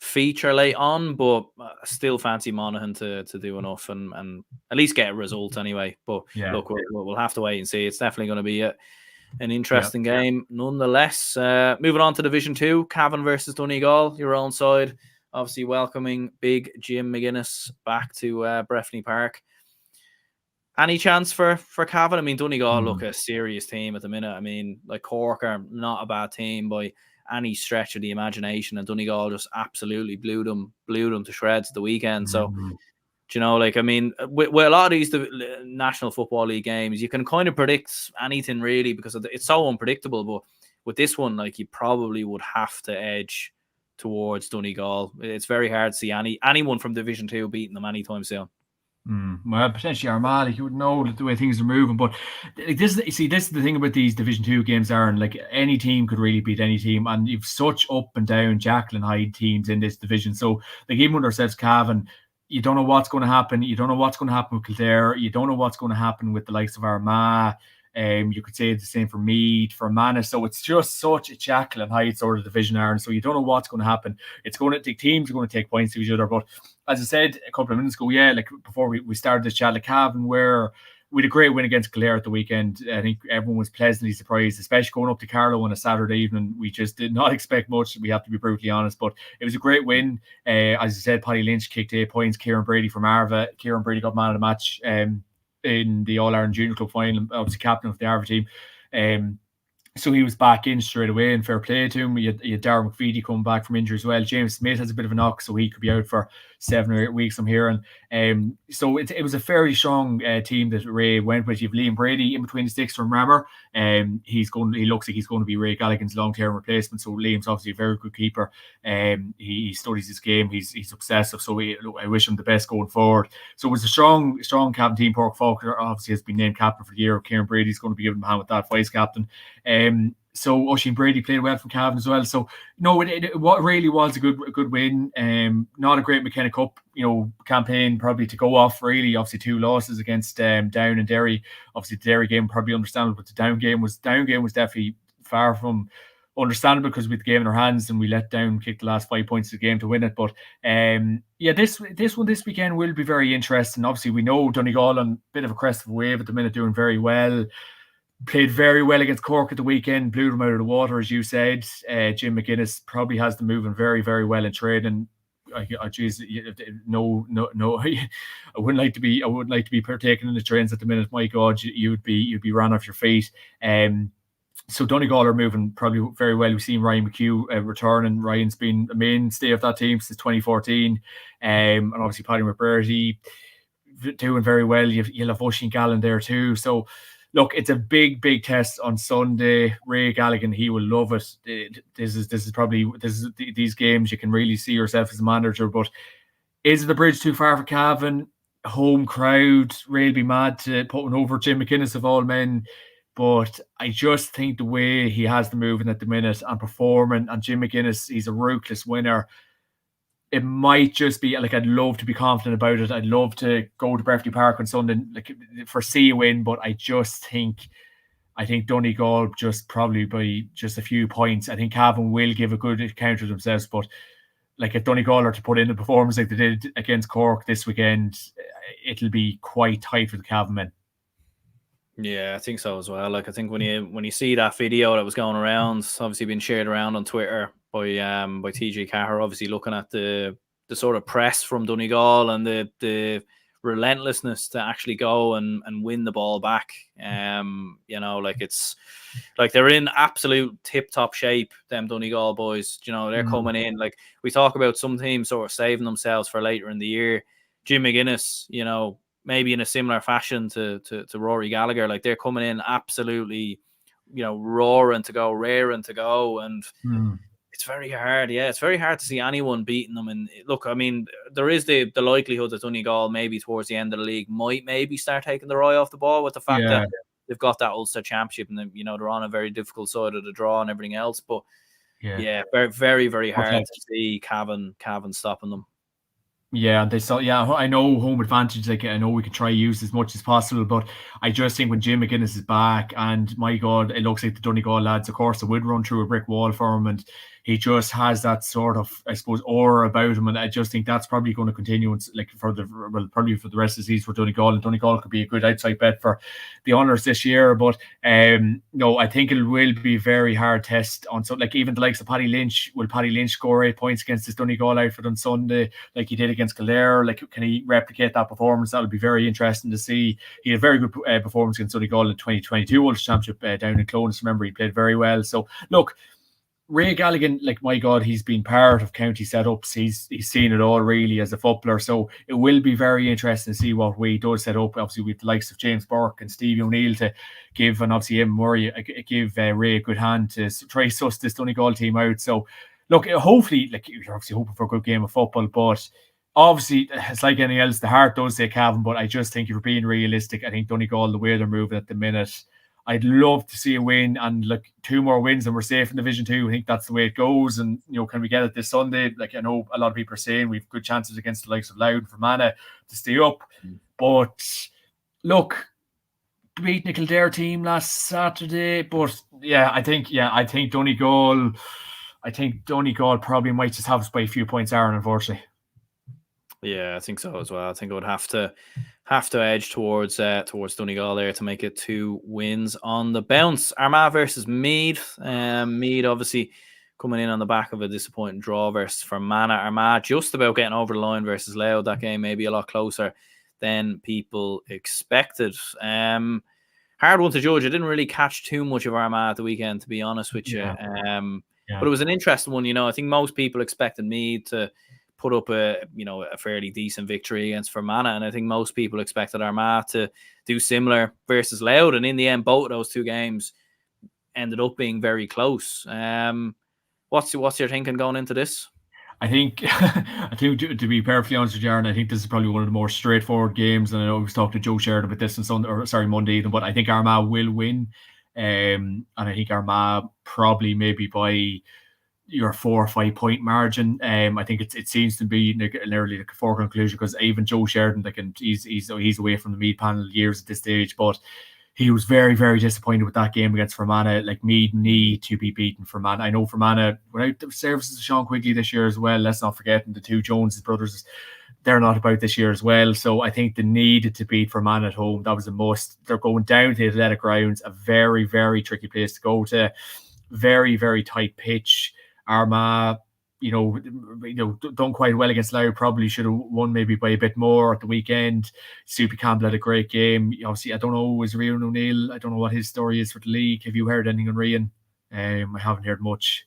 feature late on, but still fancy Monaghan to do enough and at least get a result anyway. But look, we'll have to wait and see. It's definitely going to be an interesting game nonetheless. Moving on to Division 2, Cavan versus Donegal, your own side. Obviously welcoming big Jim McGuinness back to Breffni Park. Any chance for Cavan? I mean, Donegal look a serious team at the minute. I mean, like, Cork are not a bad team by any stretch of the imagination, and Donegal just absolutely blew them to shreds at the weekend. So, like, I mean, with a lot of these National Football League games, you can kind of predict anything really because it's so unpredictable. But with this one, like, you probably would have to edge towards Donegal. It's very hard to see anyone from Division 2 beating them anytime soon.
Well, potentially Armagh, you would know the way things are moving, but this is the thing about these Division 2 games, Aaron. Like, any team could really beat any team, and you've such up and down Jackal and Hyde teams in this division. So, like, even with ourselves, Cavan, you don't know what's going to happen. You don't know what's going to happen with Kildare. You don't know what's going to happen with the likes of Armagh. You could say the same for Meath, for Manus. So it's just such a Jackal and Hyde sort of division, Aaron. So you don't know what's going to happen. Teams are going to take points to each other. But as I said a couple of minutes ago, like before we started this chat, like, Cavan we had a great win against Kildare at the weekend. I think everyone was pleasantly surprised, especially going up to Carlow on a Saturday evening. We just did not expect much, we have to be brutally honest, but it was a great win. As I said, Paddy Lynch kicked 8 points. Kieran Brady from Arva. Kieran Brady got man of the match in the All-Ireland Junior Club final, obviously captain of the Arva team. So he was back in straight away, and fair play to him. You had Darren McVeety coming back from injury as well. James Smith has a bit of a knock, so he could be out for 7 or 8 weeks, I'm hearing. So it was a very strong team that Ray went with. You have Liam Brady in between the sticks from Rammer. He looks like he's going to be Ray Gallagher's long-term replacement. So Liam's obviously a very good keeper. He studies his game. He's obsessive. So I wish him the best going forward. So it was a strong Cavan team. Pork Falkner obviously has been named captain for the year. Kieran Brady's going to be giving him a hand with that, vice captain. So Oisin Brady played well from Cavan as well. So no, what really was a good win. Not a great McKenna Cup, campaign probably to go off. Really, obviously 2 losses against Down and Derry. Obviously the Derry game probably understandable, but the Down game was definitely far from understandable because we had the game in our hands and we let Down kick the last 5 points of the game to win it. But this one this weekend will be very interesting. Obviously we know Donegal on a bit of a crest of a wave at the minute, doing very well. Played very well against Cork at the weekend, blew them out of the water, as you said. Jim McGuinness probably has them moving very, very well in trade. And geez, no, I wouldn't like to be partaking in the trains at the minute. My God, you'd be run off your feet. So Donegal are moving probably very well. We've seen Ryan McHugh return, and Ryan's been a mainstay of that team since 2014. And obviously Paddy McBurdy doing very well. You'll have Oisin Gallen there too. So look, it's a big test on Sunday. Ray Galligan, he will love it. This is these games you can really see yourself as a manager. But is the bridge too far for Cavan? Home crowd, Ray'll be mad to put one over Jim McInnes of all men. But I just think the way he has the moving at the minute and performing, and Jim McInnes, he's a ruthless winner. It might just be like, I'd love to be confident about it. I'd love to go to Breffni Park on Sunday, like, foresee a win, but I think Donegal just probably by just a few points. I think Cavan will give a good account of themselves, but like if Donegal are to put in a performance like they did against Cork this weekend, it'll be quite tight for the Cavan men.
Yeah, I think so as well. Like I think when you see that video that was going around, obviously being shared around on Twitter by TJ Carr, obviously looking at the sort of press from Donegal and the relentlessness to actually go and win the ball back. Like it's like they're in absolute tip top shape, them Donegal boys. They're coming in. Like we talk about some teams sort of saving themselves for later in the year. Jim McGuinness, maybe in a similar fashion to Rory Gallagher, like they're coming in absolutely, raring to go, and it's very hard. Yeah, it's very hard to see anyone beating them. And look, I mean, there is the likelihood that Donegal maybe towards the end of the league might maybe start taking their eye off the ball with the fact that they've got that Ulster Championship and then, they're on a very difficult side of the draw and everything else. But very, very, very hard to see Cavan stopping them.
Yeah, they saw. Yeah, I know home advantage. Like I know we can try use as much as possible, but I just think when Jim McGuinness is back, and my God, it looks like the Donegal lads, of course, they would run through a brick wall for him, and he just has that sort of, I suppose, aura about him, and I just think that's probably going to continue, probably for the rest of the season for Donegal, and Donegal could be a good outside bet for the honours this year. But no, I think it will be a very hard test on. So like even the likes of Paddy Lynch, will Paddy Lynch score 8 points against this Donegal outfit on Sunday, like he did against Kildare? Like can he replicate that performance? That would be very interesting to see. He had a very good performance against Donegal in 2022 Ulster Championship down in Clones. Remember, he played very well. So look, Ray Galligan, like my God, he's been part of county setups. He's seen it all really as a footballer. So it will be very interesting to see what Way does set up. Obviously, with the likes of James Burke and Stevie O'Neill to give, and obviously Murray give Ray a good hand to try suss this Donegal team out. So look, hopefully, like you're obviously hoping for a good game of football, but obviously it's like anything else. The heart does say Cavan, but I just think if you're being realistic, I think Donegal, the way they're moving at the minute, I'd love to see a win and like 2 more wins and we're safe in Division 2. I think that's the way it goes. And, can we get it this Sunday? Like, I know a lot of people are saying we've good chances against the likes of Louth and Fermanagh to stay up. But look, beat the Kildare team last Saturday. But I think Donegal probably might just have us by a few points, Aaron, unfortunately.
Yeah, I think so as well. I think I would have to edge towards Donegal there to make it 2 wins on the bounce. Armagh versus Meath. Meath obviously coming in on the back of a disappointing draw versus Fermanagh. Armagh just about getting over the line versus Louth. That game may be a lot closer than people expected. Hard one to judge. I didn't really catch too much of Armagh at the weekend, to be honest with you. But it was an interesting one. I think most people expected Meath to put up a fairly decent victory against Fermanagh, and I think most people expected Armagh to do similar versus Louth, and in the end both of those 2 games ended up being very close. What's your thinking going into this?
I think to be perfectly honest with you, Aaron, I think this is probably one of the more straightforward games, and I know we was talking to Joe Sheridan about this on Monday evening, but I think Armagh will win. and I think Armagh probably maybe by your 4 or 5 point margin. I think it seems to be nearly like a foregone conclusion, because even Joe Sheridan, like, and he's away from the Meath panel years at this stage, but he was very, very disappointed with that game against Fermanagh. Like, Meath need to be beaten Fermanagh. I know Fermanagh, without the services of Sean Quigley this year as well, let's not forget, and the two Jones brothers, they're not about this year as well. So I think they needed to beat Fermanagh at home. That was a must. They're going down to the Athletic Grounds, a very, very tricky place to go to. Very, very tight pitch. Armagh, done quite well against Louth. Probably should have won maybe by a bit more at the weekend. Soupy Campbell had a great game. Obviously, I don't know, is Rian O'Neill, I don't know what his story is for the league. Have you heard anything on Rian? I haven't heard much.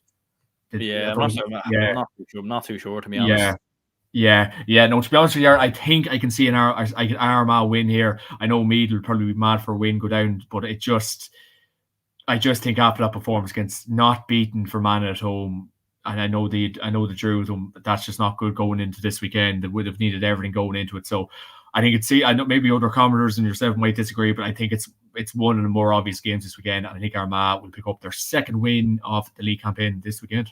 I'm not too sure, to be honest.
Yeah. No, to be honest with you, I think I can see an Armagh win here. I know Meath will probably be mad for a win, go down, but I just think after that performance against not beaten Fermanagh at home, and I know the drew with them, but that's just not good going into this weekend. They would have needed everything going into it. So I think I know maybe other commenters and yourself might disagree, but I think it's one of the more obvious games this weekend. And I think Armagh will pick up their second win of the league campaign this weekend.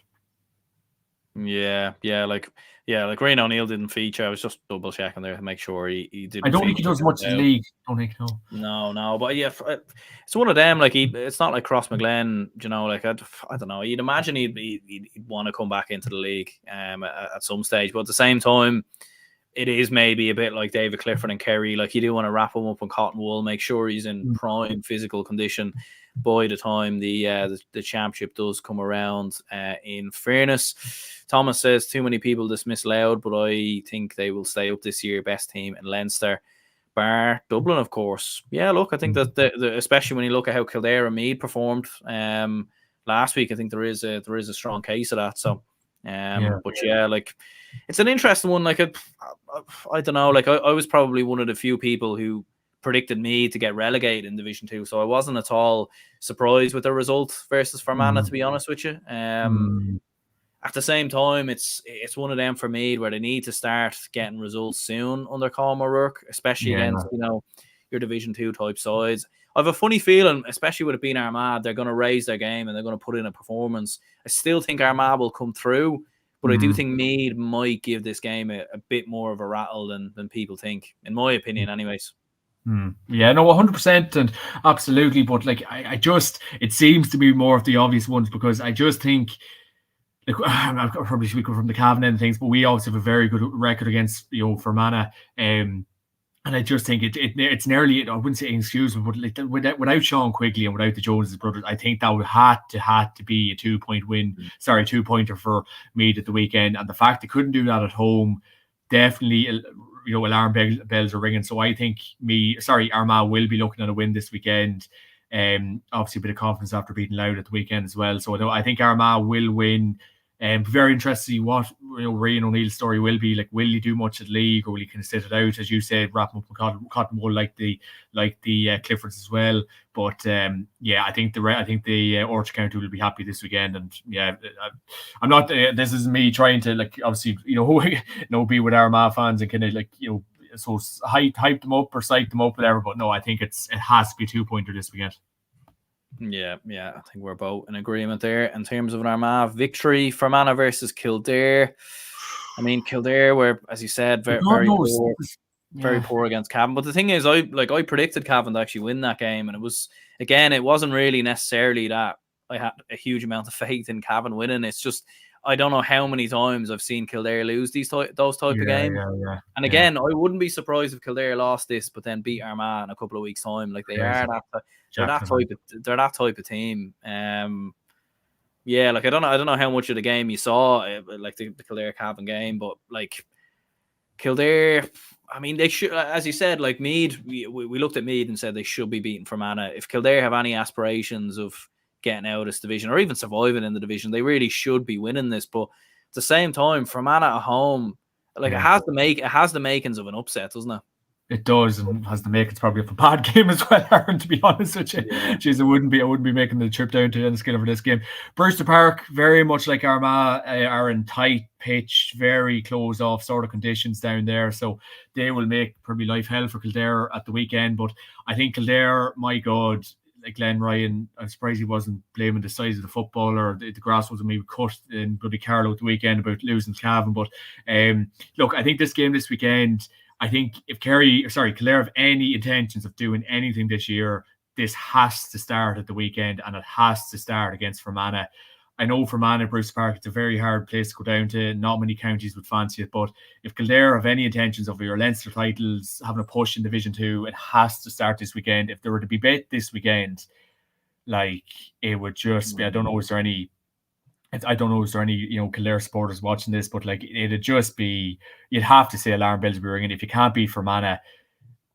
Yeah, like Rian O'Neill didn't feature. I was just double checking there to make sure he didn't.
I don't think he does much in the league.
No, but yeah, it's one of them. Like, it's not like Cross McGlenn, like, I don't know. You'd imagine he'd want to come back into the league at some stage, but at the same time, it is maybe a bit like David Clifford and Kerry. Like, you do want to wrap him up in cotton wool, make sure he's in prime physical condition by the time the championship does come around. In fairness, Thomas says too many people dismiss Louth, but I think they will stay up this year. Best team in Leinster, bar Dublin, of course. Yeah, look, I think that especially when you look at how Kildare and Meath performed last week, I think there is a strong case of that. So, like, it's an interesting one. Like, I don't know. Like, I was probably one of the few people who predicted Meath to get relegated in Division 2, so I wasn't at all surprised with the result versus Fermanagh, to be honest with you. At the same time, it's one of them for Meath where they need to start getting results soon under Colm O'Rourke, especially against your Division 2 type sides. I have a funny feeling, especially with it being Armagh, they're going to raise their game and they're going to put in a performance. I still think Armagh will come through, but I do think Meath might give this game a bit more of a rattle than people think, in my opinion, anyways.
Yeah, no, 100% and absolutely. But like, I just, it seems to be more of the obvious ones, because I just think, like, I'm probably speaking from the Cavan end of things, but we obviously have a very good record against Fermanagh, and I just think it's nearly, I wouldn't say inexcusable, but like, without Sean Quigley and without the Joneses brothers, I think that would have to be a 2-point win, 2-pointer for Meath at the weekend. And the fact they couldn't do that at home, definitely, alarm bells are ringing. So I think Armagh will be looking at a win this weekend. Obviously a bit of confidence after beating Louth at the weekend as well. So I think Armagh will win. Very interested to see what Rian O'Neill's story will be. Like, will he do much at league, or will he kind of sit it out, as you said, wrap him up in cotton wool like the Cliffords as well? But I think the Orchard County will be happy this weekend. And I'm not. This is me trying to, like, obviously be with Armagh fans and kind of, like, so hype them up or psych them up, whatever. But no, I think it has to be a 2-pointer this weekend.
Yeah, I think we're both in agreement there. In terms of an Armagh victory, Fermanagh versus Kildare. I mean, Kildare were, as you said, very poor against Cavan. But the thing is, I predicted Cavan to actually win that game, and it wasn't really necessarily that I had a huge amount of faith in Cavan winning. It's just, I don't know how many times I've seen Kildare lose those type of games. And again, I wouldn't be surprised if Kildare lost this, but then beat Armagh in a couple of weeks' time. Like, they're that type of team. Like, I don't know how much of the game you saw, like the Kildare Cavan game, but like Kildare, I mean, they should, as you said, like Meath, we looked at Meath and said they should be beating Fermanagh. If Kildare have any aspirations of getting out of this division or even surviving in the division, they really should be winning this. But at the same time, Fermanagh at home, like, it has the makings of an upset, doesn't it?
It does, and has the makings probably of a bad game as well, Aaron, to be honest with you. Jeez, I wouldn't be making the trip down to Enniskillen for this game. Brewster Park, very much like Armagh, are in tight pitch, very closed off sort of conditions down there. So they will make probably life hell for Kildare at the weekend. But I think Kildare, my God, like Glenn Ryan, I'm surprised he wasn't blaming the size of the football or the grass wasn't maybe cut in bloody Carlow at the weekend about losing to Cavan. But look, I think this game this weekend, I think if Kildare have any intentions of doing anything this year, this has to start at the weekend, and it has to start against Fermanagh. I know Fermanagh, Bruce Park, it's a very hard place to go down to. Not many counties would fancy it, but if Kildare have any intentions of your Leinster titles, having a push in Division 2, it has to start this weekend. If there were to be bet this weekend, like, it would just be, I don't know, is there any, Kildare supporters watching this, but like, it'd just be, you'd have to say alarm bells be ringing. If you can't beat Fermanagh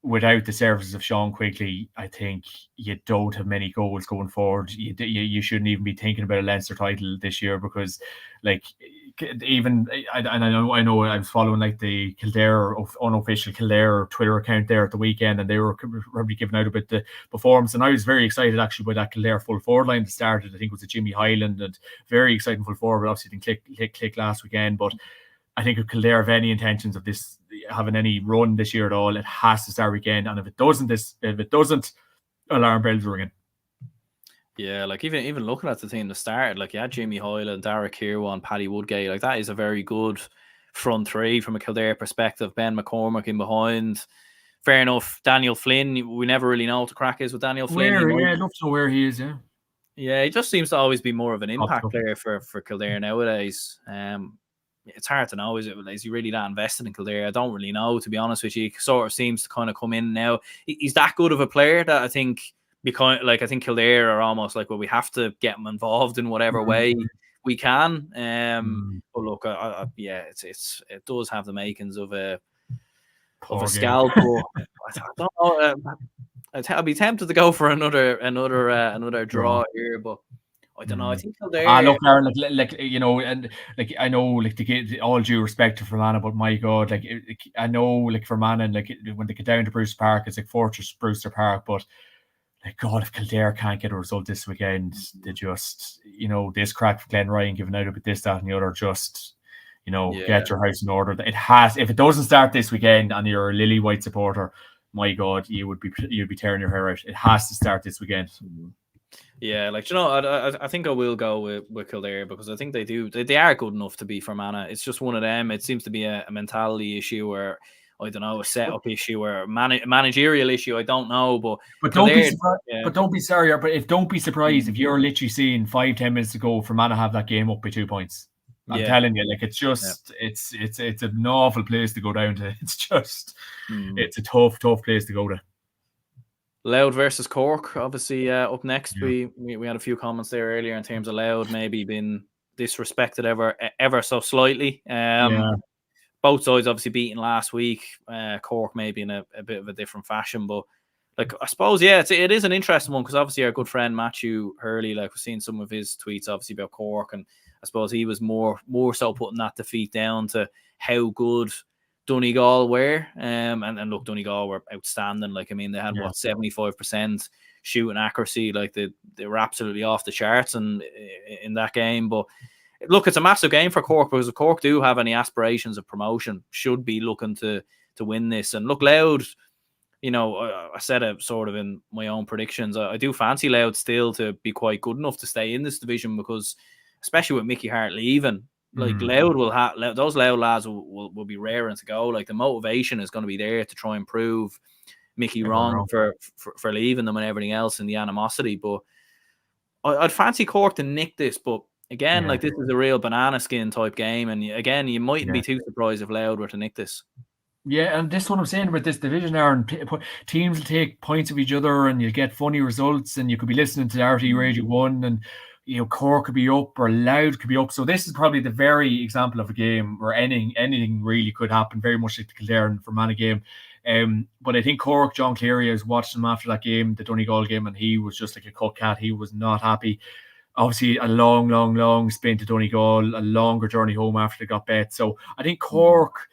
without the services of Sean Quigley, I think you don't have many goals going forward. You shouldn't even be thinking about a Leinster title this year, because like, even I know I was following like the Kildare unofficial Kildare Twitter account there at the weekend, and they were probably giving out about the performance, and I was very excited actually by that Kildare full forward line that started. I think it was a Jimmy Hyland, and very exciting full forward, but obviously didn't click last weekend. But I think if Kildare have any intentions of this having any run this year at all, it has to start weekend. And if it doesn't, alarm bells ringing.
Yeah, like even looking at the team that started, like you had Jimmy Hoyland, Derek Kirwan, Paddy Woodgate, like that is a very good front three from a Kildare perspective. Ben McCormick in behind. Fair enough. Daniel Flynn, we never really know what the crack is with Daniel Flynn.
I'd love to know where he is,
Yeah, he just seems to always be more of an impact player for Kildare nowadays. It's hard to know. Is he really that invested in Kildare? I don't really know, to be honest with you. He sort of seems to kind of come in now. He's that good of a player that I think, because like I think Kildare are almost like, well, we have to get him involved in whatever way we can. But look, it does have the makings of a scalp. I don't know. I'd be tempted to go for another draw here, but I don't know. I think Kildare.
Look, Aaron, like you know, and like I know, like to get all due respect to Fermanagh, but my God, like I know, like Fermanagh, like when they get down to Brewster Park, it's like Fortress Brewster Park, but like God, if Kildare can't get a result this weekend, they just, this crack for Glenn Ryan giving out about this, that, and the other, just, get your house in order. It has. If it doesn't start this weekend, and you're a Lily White supporter, my God, you'd be tearing your hair out. It has to start this weekend.
Yeah, like, I think I will go with Kildare, because I think they are good enough to be Fermanagh. It's just one of them. It seems to be a mentality issue, or I don't know, a setup issue, or a managerial issue. I don't know, but
don't be surprised. Yeah. But don't be sorry. But don't be surprised if you're literally seeing 5-10 minutes to go, Fermanagh have that game up by 2 points. I'm telling you, like, it's just it's an awful place to go down to. It's just it's a tough place to go to.
Louth versus Cork, obviously up next. Yeah. We had a few comments there earlier in terms of Louth maybe been disrespected ever so slightly. Both sides obviously beaten last week. Cork maybe in a bit of a different fashion, but like, I suppose, it is an interesting one, because obviously our good friend Matthew Hurley, like, we've seen some of his tweets obviously about Cork, and I suppose he was more so putting that defeat down to how good Donegal were, and look, Donegal were outstanding. Like, I mean, they had 75% shooting accuracy. Like, they were absolutely off the charts in that game. But look, it's a massive game for Cork, because if Cork do have any aspirations of promotion, should be looking to win this. And look, Louth, I said it sort of in my own predictions. I do fancy Louth still to be quite good enough to stay in this division, because especially with Mickey Harte leaving, like, Louth will have those Louth lads will be raring to go. Like, the motivation is going to be there to try and prove Mickey wrong for leaving them and everything else, and the animosity. But I'd fancy Cork to nick this. But again, like, this is a real banana skin type game, and again, you mightn't be too surprised if Louth were to nick this.
Yeah, and this is what I'm saying about this division, Aaron. Teams will take points of each other, and you get funny results, and you could be listening to RT Radio 1, and Cork could be up, or Louth could be up. So this is probably the very example of a game where anything really could happen, very much like the Kildare and Fermanagh game. But I think Cork, John Cleary, I was watching him after that game, the Donegal game, and he was just like a cut cat. He was not happy. Obviously, a long spin to Donegal, a longer journey home after they got bet. So I think Cork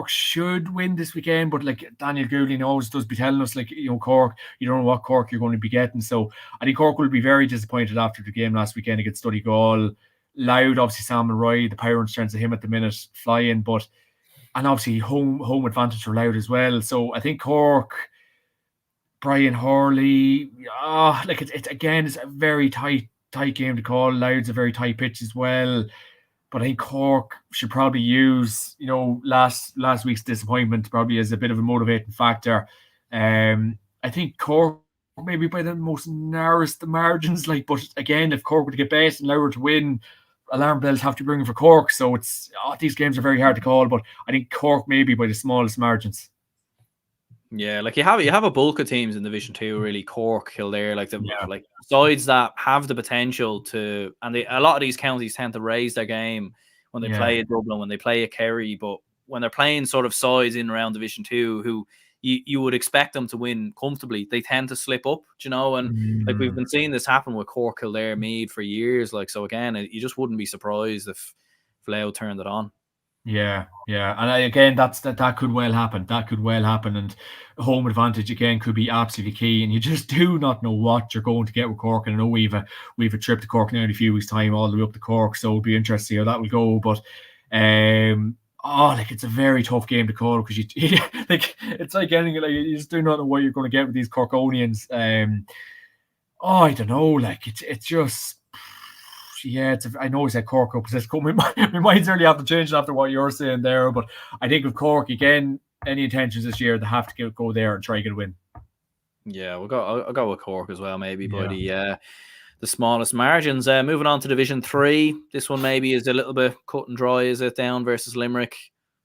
should win this weekend, but like Daniel Gooley always does be telling us, like, Cork, you don't know what Cork you're going to be getting. So I think Cork will be very disappointed after the game last weekend against Donegal. Louth, obviously, Sam and Roy, the power and strength of him at the minute, flying, and obviously home advantage for Louth as well. So I think Cork, Brian Hurley. Like it's again, it's a very tight game to call. Louth's a very tight pitch as well. But I think Cork should probably use, last week's disappointment probably as a bit of a motivating factor. I think Cork maybe by the most narrowest margins, but again, if Cork were to get best and Louth to win, alarm bells have to bring for Cork. So these games are very hard to call, but I think Cork maybe by the smallest margins.
Yeah, like you have a bulk of teams in Division 2, really. Cork, Kildare, like sides that have the potential to, and a lot of these counties tend to raise their game when they play a Dublin, when they play a Kerry, but when they're playing sort of sides in around Division 2 who you would expect them to win comfortably, they tend to slip up, and like we've been seeing this happen with Cork, Kildare, Meath for years. Like, so again, you just wouldn't be surprised if Louth turned it on.
Yeah, and again, that could well happen. That could well happen, and home advantage again could be absolutely key. And you just do not know what you're going to get with Cork. And I know we've a trip to Cork now in a few weeks' time, all the way up to Cork, so it'll be interesting to see how that will go. But it's a very tough game to call because it's like anything. Like, you just do not know what you're going to get with these Corkonians. I don't know. Like it's just. Yeah, I know I said Cork up because my mind's really have to change after what you're saying there. But I think with Cork again, any intentions this year, they have to go there and try to get a win.
Yeah, I'll go with Cork as well, maybe by the smallest margins. Moving on to Division 3, this one maybe is a little bit cut and dry. Is it Down versus Limerick?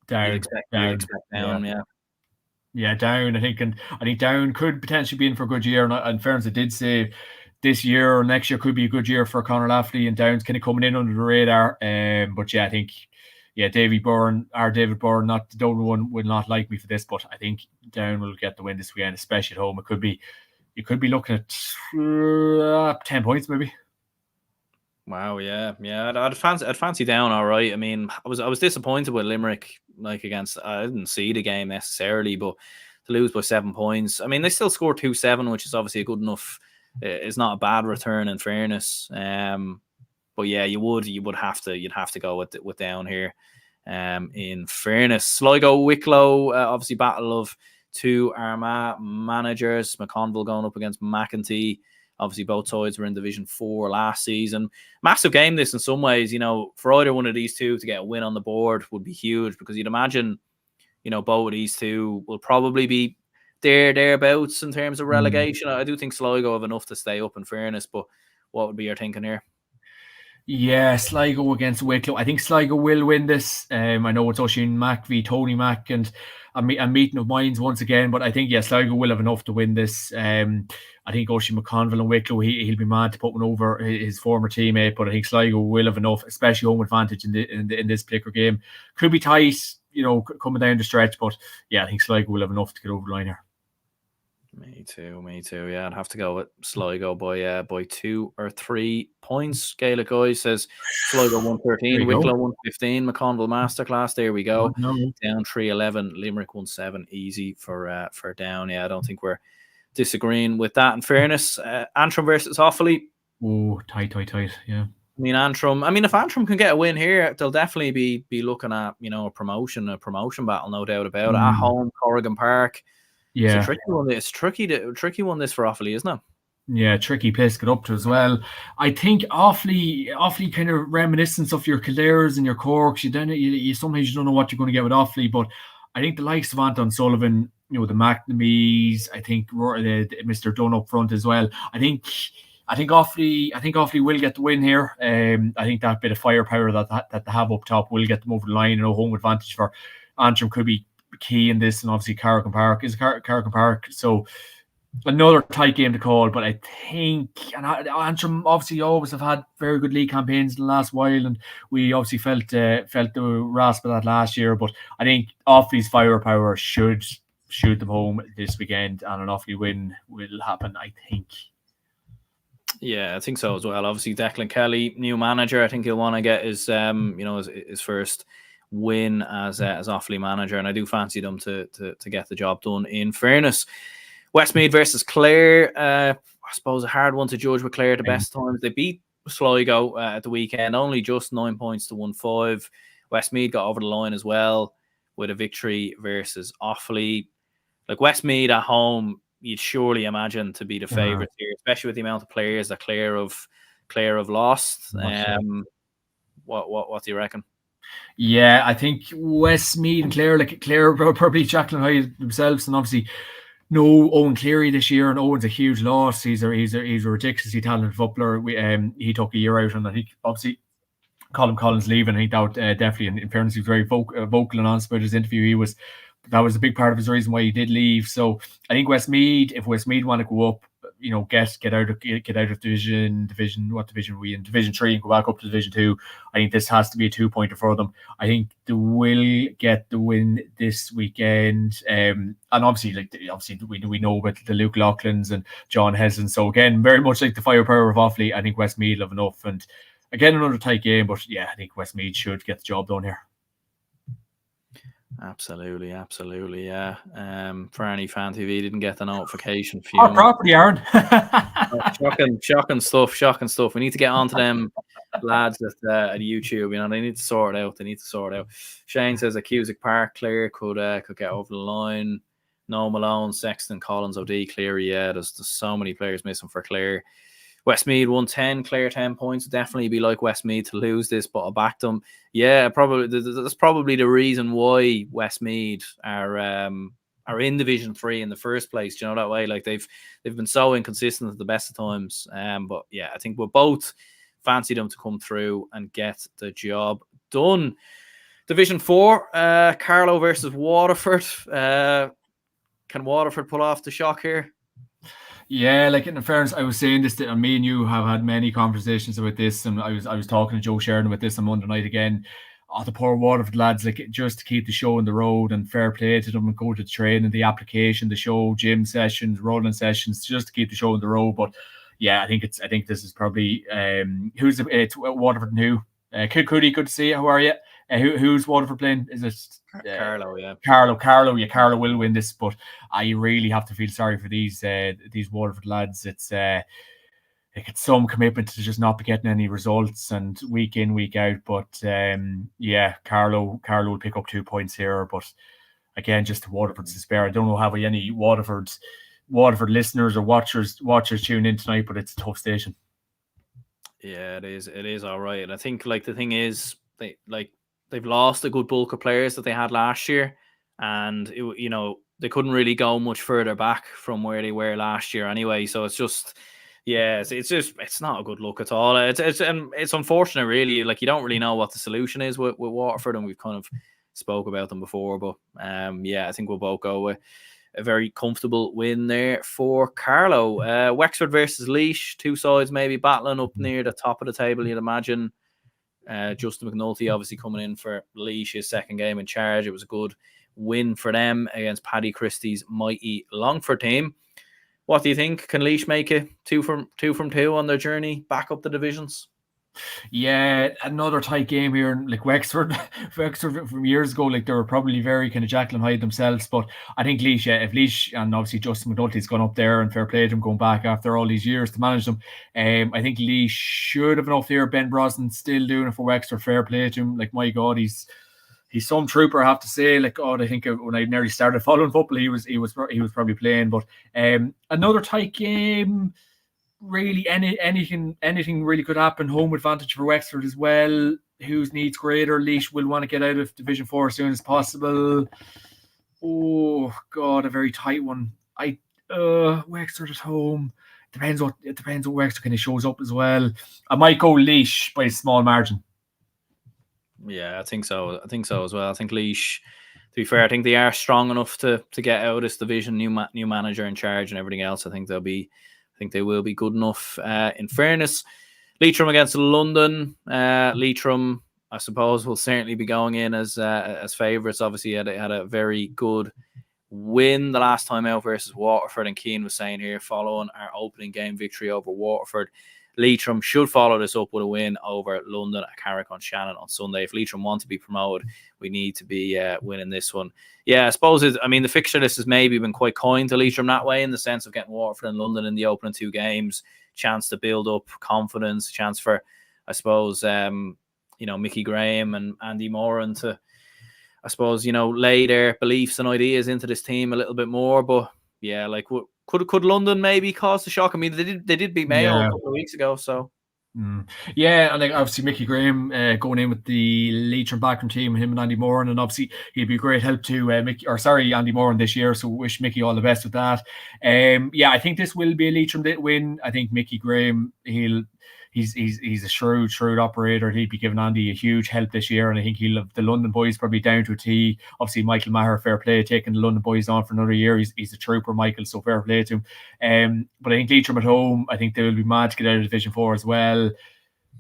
Down.
You'd expect Down, yeah.
Yeah, Down. I think Down could potentially be in for a good year. And in fairness, I did say this year or next year could be a good year for Conor Lafferty, and Down's kind of coming in under the radar. But yeah, I think David Byrne, not the Dublin one, will not like me for this, but I think Down will get the win this weekend, especially at home. You could be looking at 10 points maybe.
Wow, yeah. I'd fancy Down, all right. I mean, I was disappointed with Limerick, like against. I didn't see the game necessarily, but to lose by 7 points. I mean, they still scored 2-7, which is obviously a good enough. It's not a bad return in fairness. But yeah, you'd have to go with Down here. In fairness, Sligo, Wicklow, obviously battle of two Armagh managers. McConville going up against McEntee. Obviously, both sides were in Division 4 last season. Massive game this in some ways. For either one of these two to get a win on the board would be huge, because you'd imagine, both of these two will probably be thereabouts in terms of relegation. I do think Sligo have enough to stay up in fairness, but what would be your thinking here?
Yeah, Sligo against Wicklow. I think Sligo will win this. I know it's Oisin Mack v Tony Mack and a meeting of minds once again, but I think Sligo will have enough to win this. I think Oisin McConville and Wicklow, he'll be mad to put one over his former teammate, but I think Sligo will have enough, especially home advantage in this particular game. Could be tight, coming down the stretch, but I think Sligo will have enough to get over the line here.
Me too. Yeah, I'd have to go with Sligo by 2 or 3 points. Gaelic Guy says Sligo 113, Wicklow 115, McConville Masterclass. There we go. Down 3-11, Limerick 1-7. Easy for Down. Yeah, I don't think we're disagreeing with that. In fairness, Antrim versus Offaly.
Oh, tight. Yeah.
If Antrim can get a win here, they'll definitely be looking at a promotion battle, no doubt about it. At home, Corrigan Park.
Yeah,
it's a tricky one. It's tricky one this for Offaly, isn't it?
Yeah, tricky place to get up to as well. I think awfully kind of reminiscent of your Killares and your Corks. You sometimes you don't know what you're going to get with Offaly, but I think the likes of Anton Sullivan, the McNamees, I think Mr. Dunn up front as well. I think Offaly will get the win here. I think that bit of firepower that they have up top will get them over the line. Home advantage for Antrim could be key in this, and obviously Carrigan Park. So another tight game to call, but I think Antrim obviously always have had very good league campaigns in the last while, and we obviously felt the rasp of that last year. But I think Offaly's firepower should shoot them home this weekend, and an Offaly win will happen, I think.
Yeah, I think so as well. Obviously, Declan Kelly, new manager. I think he'll want to get his his first win as Offaly manager, and I do fancy them to get the job done. In fairness, Westmeath versus Clare. I suppose a hard one to judge with Clare at the best times. They beat Sligo at the weekend, only just 9 points to 1-5. Westmeath got over the line as well with a victory versus Offaly. Like Westmeath at home, you'd surely imagine to be the favourites here, especially with the amount of players that Clare have lost. What do you reckon?
Yeah, I think Westmeath and Clare are probably Jacqueline Hyde themselves, and obviously no Owen Cleary this year, and Owen's a huge loss. He's a ridiculously talented footballer. He took a year out, and I think obviously Colin Collins leaving. I think that definitely, in fairness, he was very vocal and honest about his interview. That was a big part of his reason why he did leave. So I think if Westmeath want to go up, get out of division. What division are we in? Division 3 and go back up to Division 2. I think this has to be a 2-pointer for them. I think they will get the win this weekend. And obviously, we know about the Luke Loughlin's and John Heslin. So again, very much like the firepower of Offaly, I think Westmeath have enough. And again, another tight game, but yeah, I think Westmeath should get the job done here.
Absolutely, yeah. Fernie Fan TV didn't get the notification.
Our property, Aaron.
Shocking stuff. We need to get onto them lads at YouTube. They need to sort it out. Shane says at Cusack Park, Clare could get over the line. No Malone, Sexton, Collins, O'D, Cleary. Yeah, there's so many players missing for Clare. Westmeath 110, Clare 10 points. Definitely be like Westmeath to lose this, but I backed them. Yeah, that's probably the reason why Westmeath are in Division 3 in the first place. Do you know that way? Like they've been so inconsistent at the best of times. But yeah, I think we'll both fancy them to come through and get the job done. Division 4, Carlow versus Waterford. Can Waterford pull off the shock here?
Yeah, like in fairness, I was saying this, and me and you have had many conversations about this, and I was talking to Joe Sheridan about this on Monday night again. The poor Waterford lads, like just to keep the show on the road, and fair play to them, and go to the training, the application, the show, gym sessions, rolling sessions, just to keep the show on the road. But yeah, I think this is probably who's it's Waterford and who? Cootie, good to see you. How are you? Who's Waterford playing? Is it
Carlow? Yeah,
Carlow. Yeah, Carlow will win this, but I really have to feel sorry for these Waterford lads. It's some commitment to just not be getting any results, and week in, week out. But yeah, Carlow will pick up 2 points here. But again, just to Waterford's despair. I don't know how any Waterford listeners or watchers tune in tonight, but it's a tough station.
Yeah, it is all right. And I think the thing is they've lost a good bulk of players that they had last year, and they couldn't really go much further back from where they were last year anyway. So it's just, yeah, it's not a good look at all. It's unfortunate, really. You don't really know what the solution is with Waterford, and we've kind of spoke about them before. But yeah, I think we'll both go with a very comfortable win there for Carlow. Wexford versus Laois, two sides maybe battling up near the top of the table, you'd imagine. Justin McNulty obviously coming in for Laois, his second game in charge. It was a good win for them against Paddy Christie's mighty Longford team. What do you think? Can Laois make it two from two on their journey back up the divisions?
Yeah, another tight game here. Like Wexford from years ago, they were probably very kind of Jacqueline Hyde themselves. But I think Laois, if Laois, and obviously Justin McNulty's gone up there, and fair play to him going back after all these years to manage them. I think Laois should have enough here. Ben Brosnan still doing it for Wexford. Fair play to him. My God, he's some trooper, I have to say. I think when I nearly started following football, he was probably playing. But another tight game. Really, anything really could happen. Home advantage for Wexford as well. Whose needs greater? Laois will want to get out of Division 4 as soon as possible. Oh God, a very tight one. Wexford at home. It depends what Wexford kind of shows up as well. I might go Laois by a small margin.
Yeah, I think so as well. I think Laois, to be fair, I think they are strong enough to get out of this division. New manager in charge and everything else. I think they will be good enough. In fairness, Leitrim against London. Leitrim, I suppose, will certainly be going in as favourites. Obviously, they had a very good win the last time out versus Waterford. And Keane was saying here, following our opening game victory over Waterford, Leitrim should follow this up with a win over London at Carrick-on-Shannon on Sunday. If Leitrim want to be promoted, we need to be winning this one. Yeah, I suppose the fixture list has maybe been quite kind to Leitrim that way, in the sense of getting Waterford and London in the opening two games, chance to build up confidence, chance for, I suppose, Mickey Graham and Andy Moran to, I suppose, lay their beliefs and ideas into this team a little bit more. But yeah, Could London maybe cause the shock? I mean, they did beat Mayo a couple of weeks ago, so.
Yeah, and like obviously Mickey Graham going in with the Leitrim backroom team, him and Andy Moran, and obviously he'd be a great help to Andy Moran this year. So wish Mickey all the best with that. Yeah, I think this will be a Leitrim win. I think Mickey Graham, he's a shrewd operator. He'd be giving Andy a huge help this year, and I think he'll have the London boys probably down to a T. Obviously, Michael Maher, fair play, taking the London boys on for another year. He's a trooper, Michael, so fair play to him. But I think Leitrim at home, I think they will be mad to get out of Division 4 as well.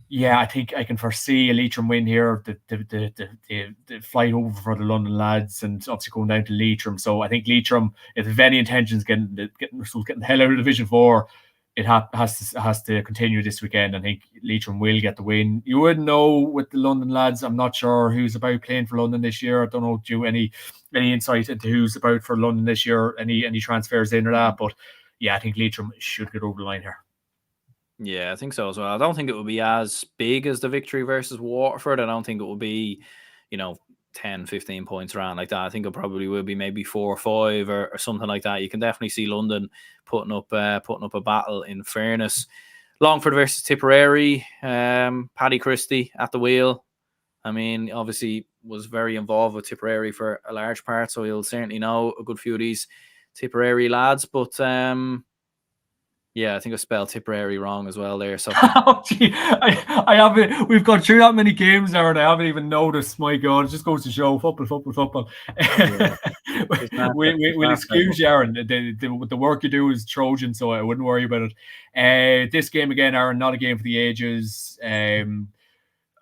Yeah, I think I can foresee a Leitrim win here. The flight over for the London lads, and obviously going down to Leitrim. So I think Leitrim, if they have any intentions getting the hell out of Division 4, it has to continue this weekend. I think Leitrim will get the win. You wouldn't know with the London lads. I'm not sure who's about playing for London this year. I don't know, do you any insight into who's about for London this year? Any transfers in or that? But yeah, I think Leitrim should get over the line here.
Yeah, I think so as well. I don't think it will be as big as the victory versus Waterford. I don't think it will be, 10, 15 points around like that. I think it probably will be maybe 4 or 5 or something like that. You can definitely see London putting up a battle, in fairness. Longford versus Tipperary, Paddy Christie at the wheel. I mean, obviously was very involved with Tipperary for a large part, so he'll certainly know a good few of these Tipperary lads. But yeah, I think I spelled Tipperary wrong as well there. So
I haven't. We've gone through that many games now, and I haven't even noticed. My God, it just goes to show football. Yeah. We'll excuse you, Aaron. The work you do is Trojan, so I wouldn't worry about it. This game again, Aaron, not a game for the ages.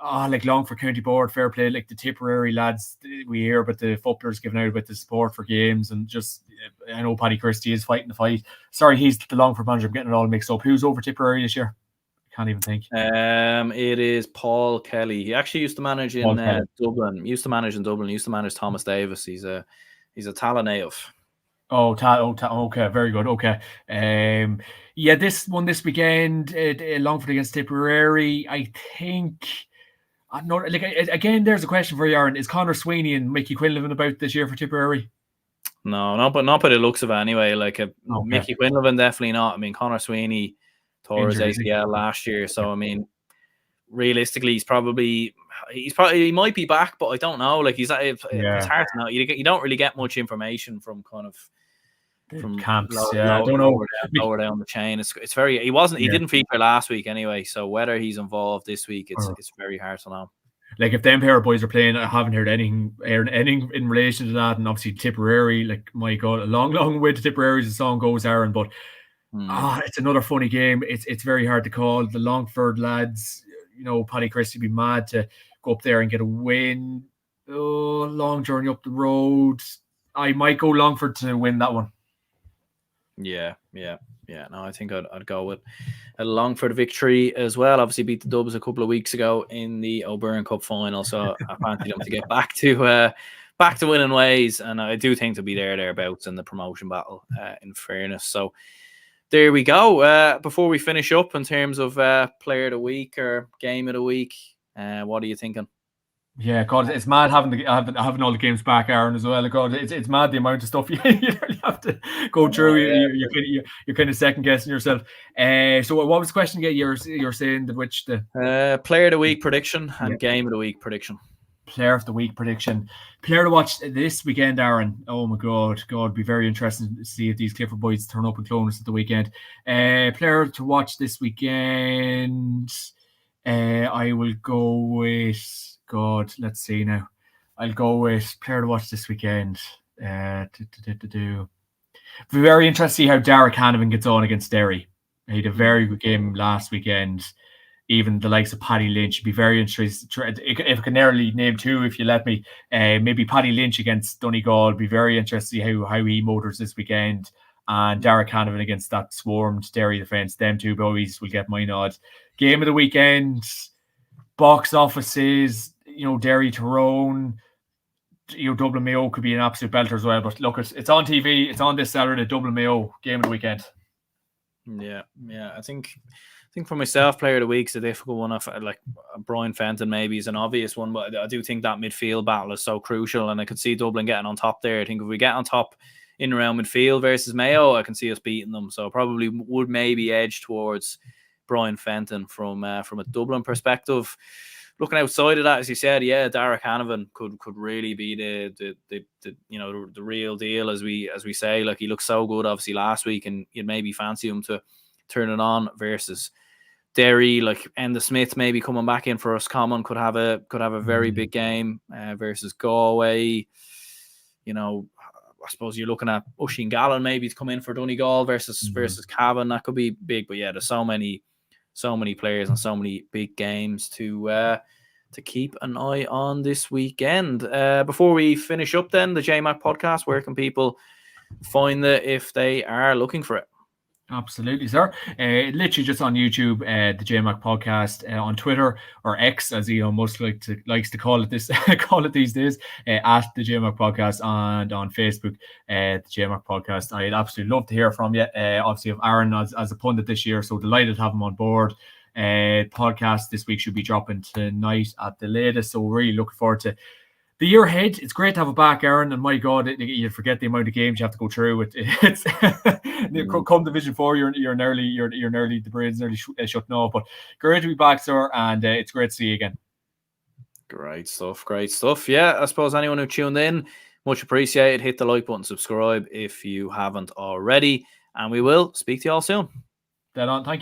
Like Longford County Board, fair play. Like the Tipperary lads, we hear about the footballers giving out about the support for games, and just I know Paddy Christie is fighting the fight. Sorry, he's the Longford manager. I'm getting it all mixed up. Who's over Tipperary this year? Can't even think.
It is Paul Kelly. He actually used to manage in Dublin. Used to manage Thomas Davis. He's a Tala native.
Okay, very good. Okay. Yeah, this weekend, Longford against Tipperary. I think. Again, there's a question for you, Aaron. Is Conor Sweeney and Mickey Quinlivan about this year for Tipperary?
No, not by the looks of it anyway. Mickey Quinlivan, definitely not. I mean, Conor Sweeney tore his ACL last year, so I mean, realistically, he might be back, but I don't know. It's hard to know. You don't really get much information from kind of from
camps. I don't know.
Lower down the chain. It's very. He didn't feature last week anyway. So whether he's involved this week, it's very hard to know.
Like if them pair of boys are playing, I haven't heard anything in relation to that. And obviously Tipperary, like my God, a long way to Tipperary as the song goes, Aaron. But it's another funny game. It's very hard to call. The Longford lads, Paddy Christie would be mad to go up there and get a win. Oh, long journey up the road. I might go Longford to win that one.
Yeah. No, I think I'd go with a Longford victory as well. Obviously beat the Dubs a couple of weeks ago in the O'Byrne Cup final, so I fancy them to get back to winning ways, and I do think they'll be thereabouts in the promotion battle. In fairness, so there we go. Before we finish up, in terms of player of the week or game of the week, what are you thinking?
Yeah, God, it's mad having all the games back, Aaron, as well. God, it's mad the amount of stuff you have to go through. You're kind of second guessing yourself. So what was the question again? You're saying the
player of the week prediction and game of the week prediction.
Player of the week prediction. Player to watch this weekend, Aaron. Oh my God, be very interesting to see if these Clifford boys turn up and clone us at the weekend. Player to watch this weekend. I will go with. God, let's see now. I'll go with player to watch this weekend. Be very interested to see how Derek Hannivan gets on against Derry. He had a very good game last weekend. Even the likes of Paddy Lynch. Be very interested. If I can nearly name two, if you let me, maybe Paddy Lynch against Donegal. Be very interested to see how he motors this weekend. And Derek Hannivan against that swarmed Derry defence. Them two boys will get my nod. Game of the weekend. Box offices. Derry, Tyrone, Dublin, Mayo could be an absolute belter as well. But look, it's on TV. It's on this Saturday. Dublin, Mayo game of the weekend.
Yeah. I think for myself, player of the week is a difficult one. Like Brian Fenton maybe is an obvious one, but I do think that midfield battle is so crucial, and I could see Dublin getting on top there. I think if we get on top in around midfield versus Mayo, I can see us beating them. So probably would maybe edge towards Brian Fenton from a Dublin perspective. Looking outside of that, as you said, yeah, Derek Hanavan could really be the real deal, as we say. Like, he looked so good obviously last week, and you'd maybe fancy him to turn it on versus Derry. Like, Enda Smith maybe coming back in for Roscommon could have a very big game versus Galway. You know, I suppose you're looking at Oisin Gallen maybe to come in for Donegal versus Cavan. That could be big. But yeah, there's so many players and so many big games to keep an eye on this weekend. Before we finish up then, the JMac podcast, where can people find it if they are looking for it?
Absolutely, sir. Literally just on YouTube, the JMac podcast, on Twitter, or X, as Elon Musk likes to call it these days, at the JMac podcast, and on Facebook, the JMac podcast. I'd absolutely love to hear from you. Obviously, of Aaron as a pundit this year, so delighted to have him on board. Podcast this week should be dropping tonight at the latest, so we're really looking forward to the year ahead. It's great to have it back, Aaron, and my God, you forget the amount of games you have to go through. It's come Division 4, you're nearly the brains nearly shutting off. But great to be back, sir, and it's great to see you again.
Great stuff. Yeah, I suppose anyone who tuned in, much appreciated. Hit the like button, subscribe if you haven't already, and we will speak to you all soon.
Dead on. Thank you.